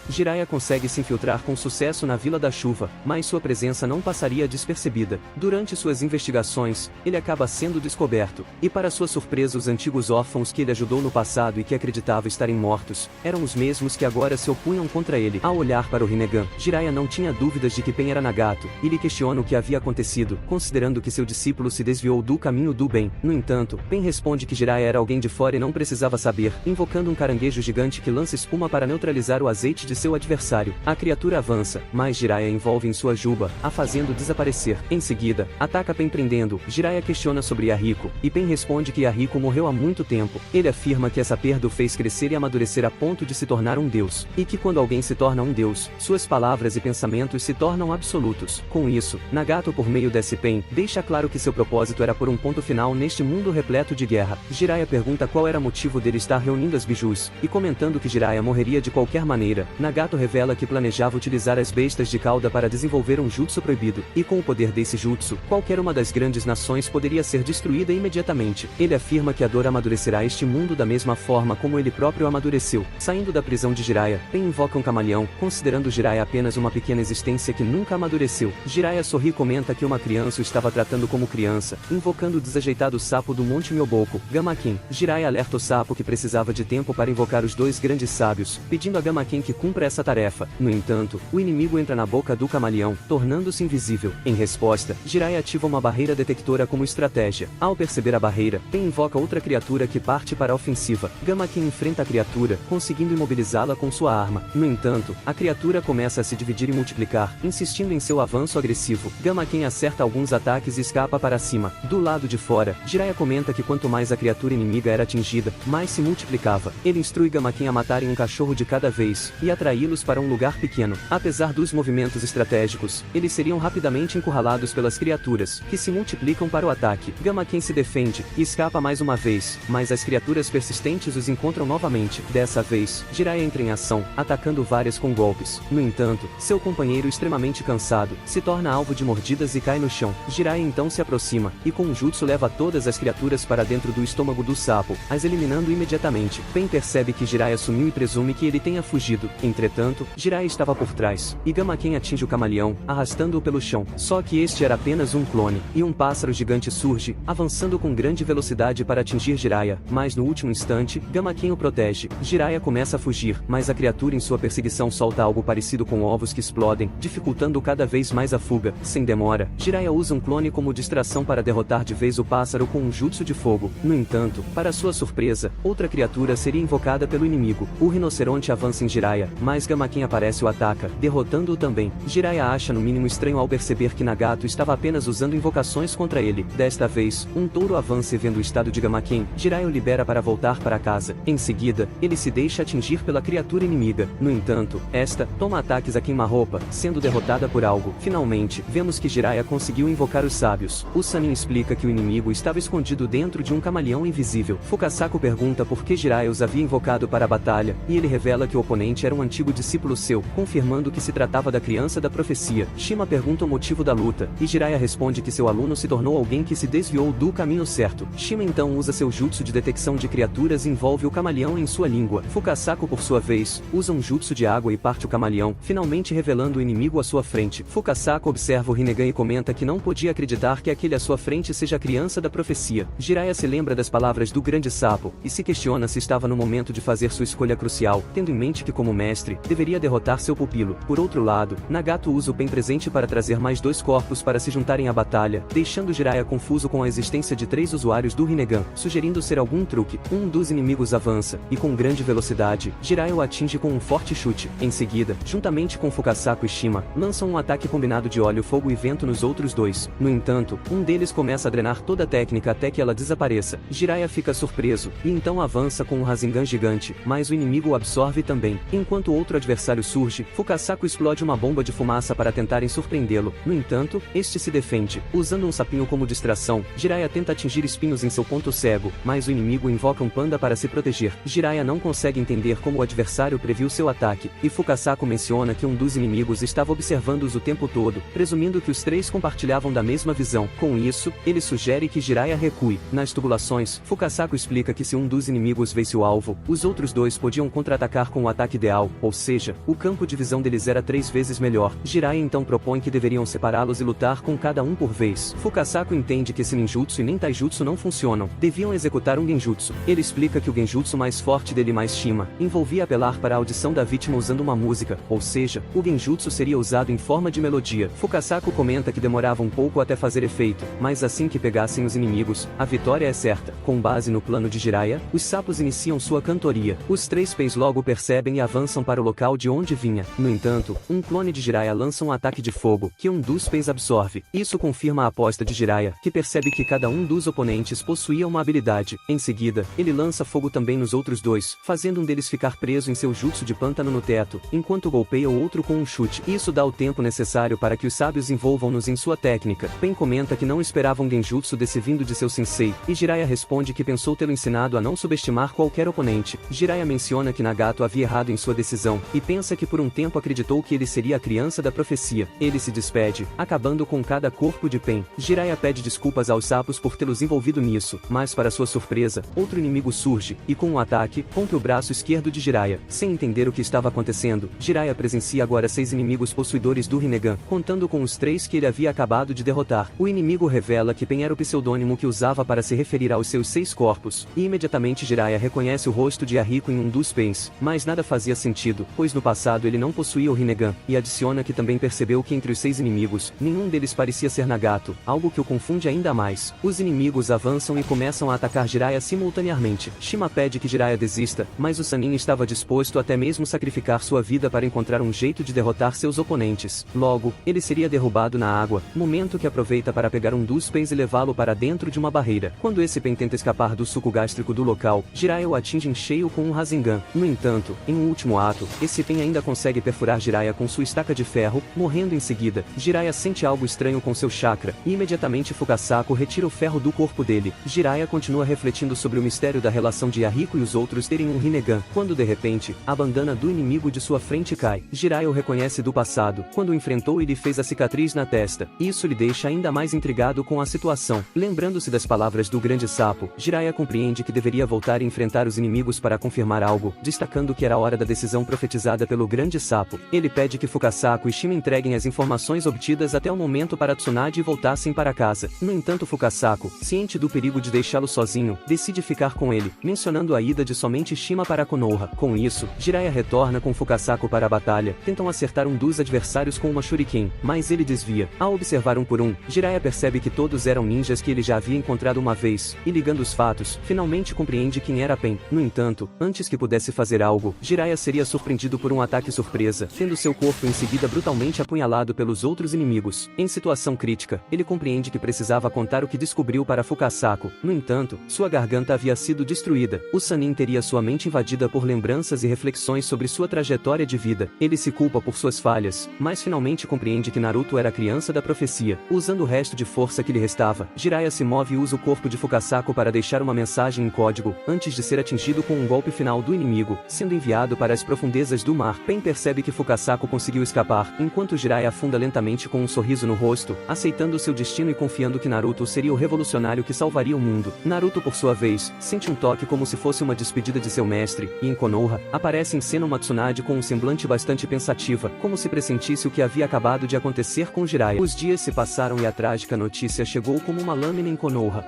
Jiraiya consegue se infiltrar com sucesso na Vila da Chuva, mas sua presença não passaria despercebida. Durante suas investigações, ele acaba sendo descoberto, e para sua surpresa os antigos órfãos que ele ajudou no passado e que acreditava estarem mortos, eram os mesmos que agora se opunham contra ele. Ao olhar para o Rinnegan, Jiraiya não tinha dúvidas de que Pen era Nagato, e lhe questiona o que havia acontecido, considerando que seu discípulo se desviou do caminho do bem. No entanto, Pen responde que Jiraiya era alguém de fora e não precisava saber, invocando um caranguejo gigante que lança espuma para neutralizar o azeite de seu adversário. A criatura avança, mas Jiraiya envolve em sua juba, a fazendo desaparecer. Em seguida, ataca Pen prendendo. Jiraiya questiona sobre Yahiko, e Pen responde que Yahiko morreu há muito tempo. Ele afirma que essa perda o fez crescer e amadurecer a ponto de se tornar um deus, e que quando alguém se torna um deus, suas palavras e pensamentos se tornam absolutos. Com isso, Nagato por meio desse Pen, deixa claro que seu propósito era pôr um ponto final neste mundo repleto de guerra. Jiraiya pergunta qual era o motivo dele estar reunindo as bijus, e comentando que Jiraiya morreria de qualquer maneira, Nagato revela que planejava utilizar as bestas de cauda para desenvolver um jutsu proibido, e com o poder desse jutsu, qualquer uma das grandes nações poderia ser destruída imediatamente. Ele afirma que a dor amadurecerá este mundo da mesma forma como ele próprio amadureceu. Saindo da prisão de Jiraiya, Pen invoca um camaleão, considerando Jiraiya apenas uma pequena existência que nunca amadureceu. Jiraiya sorri e comenta que uma criança o estava tratando como criança, invocando o desajeitado sapo do Monte Myoboku, Gamaken. Jiraiya alerta o sapo que precisava de tempo para invocar os dois grandes sábios, pedindo a Gamaken que cumpra essa tarefa. No entanto, o inimigo entra na boca do camaleão, tornando-se invisível. Em resposta, Jiraiya ativa uma barreira detectora como estratégia. Ao perceber a barreira, Pen invoca outra criatura que parte para a ofensiva. Gamaken enfrenta a criatura, conseguindo imobilizá-la com sua arma. No entanto, a criatura começa a se dividir e multiplicar, insistindo em seu avanço agressivo. Gamaken acerta alguns ataques e escapa para cima. Do lado de fora, Jiraiya comenta que quanto mais a criatura inimiga era atingida, mais se multiplicava. Ele instrui Gamaken a matarem um cachorro de cada vez, e através atraí-los para um lugar pequeno. Apesar dos movimentos estratégicos, eles seriam rapidamente encurralados pelas criaturas, que se multiplicam para o ataque. Gamaken se defende, e escapa mais uma vez, mas as criaturas persistentes os encontram novamente. Dessa vez, Jiraiya entra em ação, atacando várias com golpes. No entanto, seu companheiro extremamente cansado, se torna alvo de mordidas e cai no chão. Jiraiya então se aproxima, e com um jutsu leva todas as criaturas para dentro do estômago do sapo, as eliminando imediatamente. Pain percebe que Jiraiya sumiu e presume que ele tenha fugido. Entretanto, Jiraiya estava por trás, e Gamaken atinge o camaleão, arrastando-o pelo chão. Só que este era apenas um clone, e um pássaro gigante surge, avançando com grande velocidade para atingir Jiraiya, mas no último instante, Gamaken o protege. Jiraiya começa a fugir, mas a criatura em sua perseguição solta algo parecido com ovos que explodem, dificultando cada vez mais a fuga. Sem demora, Jiraiya usa um clone como distração para derrotar de vez o pássaro com um jutsu de fogo. No entanto, para sua surpresa, outra criatura seria invocada pelo inimigo. O rinoceronte avança em Jiraiya, mas Gamaken aparece e o ataca, derrotando-o também. Jiraiya acha no mínimo estranho ao perceber que Nagato estava apenas usando invocações contra ele. Desta vez, um touro avança e vendo o estado de Gamaken, Jiraiya o libera para voltar para casa. Em seguida, ele se deixa atingir pela criatura inimiga. No entanto, esta toma ataques a queima-roupa, sendo derrotada por algo. Finalmente, vemos que Jiraiya conseguiu invocar os sábios. O Sannin explica que o inimigo estava escondido dentro de um camaleão invisível. Fukasaku pergunta por que Jiraiya os havia invocado para a batalha, e ele revela que o oponente era um antigo discípulo seu, confirmando que se tratava da criança da profecia. Shima pergunta o motivo da luta, e Jiraiya responde que seu aluno se tornou alguém que se desviou do caminho certo. Shima então usa seu jutsu de detecção de criaturas e envolve o camaleão em sua língua. Fukasaku, por sua vez, usa um jutsu de água e parte o camaleão, finalmente revelando o inimigo à sua frente. Fukasaku observa o Rinnegan e comenta que não podia acreditar que aquele à sua frente seja a criança da profecia. Jiraiya se lembra das palavras do grande sapo, e se questiona se estava no momento de fazer sua escolha crucial, tendo em mente que como mestre, deveria derrotar seu pupilo. Por outro lado, Nagato usa o Pen presente para trazer mais 2 corpos para se juntarem à batalha, deixando Jiraiya confuso com a existência de 3 usuários do Rinnegan, sugerindo ser algum truque. Um dos inimigos avança, e com grande velocidade, Jiraiya o atinge com um forte chute. Em seguida, juntamente com Fukasaku e Shima, lançam um ataque combinado de óleo, fogo e vento nos outros 2. No entanto, um deles começa a drenar toda a técnica até que ela desapareça. Jiraiya fica surpreso, e então avança com um Rasengan gigante, mas o inimigo o absorve também. Enquanto outro adversário surge, Fukasaku explode uma bomba de fumaça para tentarem surpreendê-lo. No entanto, este se defende. Usando um sapinho como distração, Jiraiya tenta atingir espinhos em seu ponto cego, mas o inimigo invoca um panda para se proteger. Jiraiya não consegue entender como o adversário previu seu ataque, e Fukasaku menciona que um dos inimigos estava observando-os o tempo todo, presumindo que os 3 compartilhavam da mesma visão. Com isso, ele sugere que Jiraiya recue. Nas tubulações, Fukasaku explica que se um dos inimigos vence o alvo, os outros 2 podiam contra-atacar com o ataque ideal, ou seja, o campo de visão deles era 3 vezes melhor. Jiraiya então propõe que deveriam separá-los e lutar com cada um por vez. Fukasaku entende que esse ninjutsu e nem taijutsu não funcionam, deviam executar um genjutsu. Ele explica que o genjutsu mais forte dele mais Shima, envolvia apelar para a audição da vítima usando uma música, ou seja, o genjutsu seria usado em forma de melodia. Fukasaku comenta que demorava um pouco até fazer efeito, mas assim que pegassem os inimigos, a vitória é certa. Com base no plano de Jiraiya, os sapos iniciam sua cantoria. Os 3 Pens logo percebem e avançam para o local de onde vinha. No entanto, um clone de Jiraiya lança um ataque de fogo, que um dos Pens absorve. Isso confirma a aposta de Jiraiya, que percebe que cada um dos oponentes possuía uma habilidade. Em seguida, ele lança fogo também nos outros 2, fazendo um deles ficar preso em seu jutsu de pântano no teto, enquanto golpeia o outro com um chute. Isso dá o tempo necessário para que os sábios envolvam-nos em sua técnica. Pen comenta que não esperava um genjutsu desse vindo de seu sensei, e Jiraiya responde que pensou tê-lo ensinado a não subestimar qualquer oponente. Jiraiya menciona que Nagato havia errado em sua decisão, e pensa que por um tempo acreditou que ele seria a criança da profecia. Ele se despede, acabando com cada corpo de Pen. Jiraiya pede desculpas aos sapos por tê-los envolvido nisso, mas para sua surpresa, outro inimigo surge, e com um ataque, rompe o braço esquerdo de Jiraiya. Sem entender o que estava acontecendo, Jiraiya presencia agora 6 inimigos possuidores do Rinnegan, contando com os 3 que ele havia acabado de derrotar. O inimigo revela que Pen era o pseudônimo que usava para se referir aos seus 6 corpos, e imediatamente Jiraiya reconhece o rosto de Yahiko em um dos Pens, mas nada fazia sentido, pois no passado ele não possuía o Rinnegan, e adiciona que também percebeu que entre os 6 inimigos, nenhum deles parecia ser Nagato, algo que o confunde ainda mais. Os inimigos avançam e começam a atacar Jiraiya simultaneamente. Shima pede que Jiraiya desista, mas o Sannin estava disposto até mesmo sacrificar sua vida para encontrar um jeito de derrotar seus oponentes. Logo, ele seria derrubado na água, momento que aproveita para pegar um dos Pens e levá-lo para dentro de uma barreira. Quando esse Pen tenta escapar do suco gástrico do local, Jiraiya o atinge em cheio com um Rasengan. No entanto, em um último ato, fato, esse pen ainda consegue perfurar Jiraiya com sua estaca de ferro, morrendo em seguida. Jiraiya sente algo estranho com seu chakra, e imediatamente Fukasaku retira o ferro do corpo dele. Jiraiya continua refletindo sobre o mistério da relação de Yahiko e os outros terem um Rinnegan, quando de repente, a bandana do inimigo de sua frente cai. Jiraiya o reconhece do passado, quando o enfrentou e lhe fez a cicatriz na testa. Isso lhe deixa ainda mais intrigado com a situação. Lembrando-se das palavras do grande sapo, Jiraiya compreende que deveria voltar e enfrentar os inimigos para confirmar algo, destacando que era a hora da decisão profetizada pelo grande sapo. Ele pede que Fukasaku e Shima entreguem as informações obtidas até o momento para Tsunade e voltassem para casa. No entanto, Fukasaku, ciente do perigo de deixá-lo sozinho, decide ficar com ele, mencionando a ida de somente Shima para Konoha. Com isso, Jiraiya retorna com Fukasaku para a batalha, tentam acertar um dos adversários com uma shuriken, mas ele desvia. Ao observar um por um, Jiraiya percebe que todos eram ninjas que ele já havia encontrado uma vez, e ligando os fatos, finalmente compreende quem era Pen. No entanto, antes que pudesse fazer algo, Jiraiya seria surpreendido por um ataque surpresa, tendo seu corpo em seguida brutalmente apunhalado pelos outros inimigos. Em situação crítica, ele compreende que precisava contar o que descobriu para Fukasaku. No entanto, sua garganta havia sido destruída. O Sannin teria sua mente invadida por lembranças e reflexões sobre sua trajetória de vida. Ele se culpa por suas falhas, mas finalmente compreende que Naruto era a criança da profecia. Usando o resto de força que lhe restava, Jiraiya se move e usa o corpo de Fukasaku para deixar uma mensagem em código, antes de ser atingido com um golpe final do inimigo, sendo enviado para as profundezas do mar. Pen percebe que Fukasaku conseguiu escapar, enquanto Jiraiya afunda lentamente com um sorriso no rosto, aceitando seu destino e confiando que Naruto seria o revolucionário que salvaria o mundo. Naruto, por sua vez, sente um toque como se fosse uma despedida de seu mestre, e em Konoha, aparece em cena uma Tsunade com um semblante bastante pensativa, como se pressentisse o que havia acabado de acontecer com Jiraiya. Os dias se passaram e a trágica notícia chegou como uma lâmina em Konoha.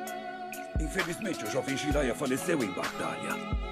Infelizmente, o jovem Jiraiya faleceu em batalha.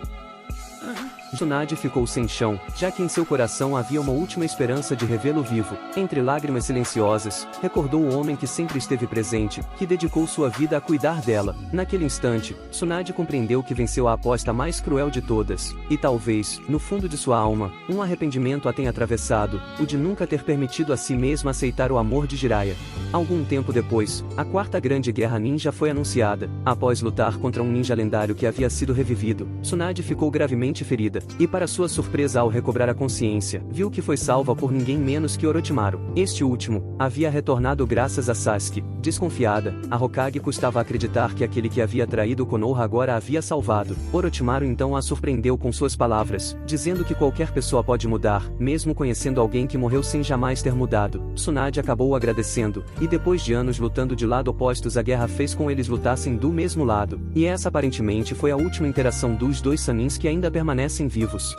Tsunade ficou sem chão, já que em seu coração havia uma última esperança de revê-lo vivo. Entre lágrimas silenciosas, recordou o homem que sempre esteve presente, que dedicou sua vida a cuidar dela. Naquele instante, Tsunade compreendeu que venceu a aposta mais cruel de todas, e talvez, no fundo de sua alma, um arrependimento a tenha atravessado, o de nunca ter permitido a si mesma aceitar o amor de Jiraiya. Algum tempo depois, a Quarta Grande Guerra Ninja foi anunciada. Após lutar contra um ninja lendário que havia sido revivido, Tsunade ficou gravemente ferida, e para sua surpresa ao recobrar a consciência, viu que foi salva por ninguém menos que Orochimaru. Este último, havia retornado graças a Sasuke. Desconfiada, a Hokage custava acreditar que aquele que havia traído Konoha agora a havia salvado. Orochimaru então a surpreendeu com suas palavras, dizendo que qualquer pessoa pode mudar, mesmo conhecendo alguém que morreu sem jamais ter mudado. Tsunade acabou agradecendo, e depois de anos lutando de lado opostos, a guerra fez com eles lutassem do mesmo lado. E essa aparentemente foi a última interação dos dois Sanins que ainda permanecem vivos.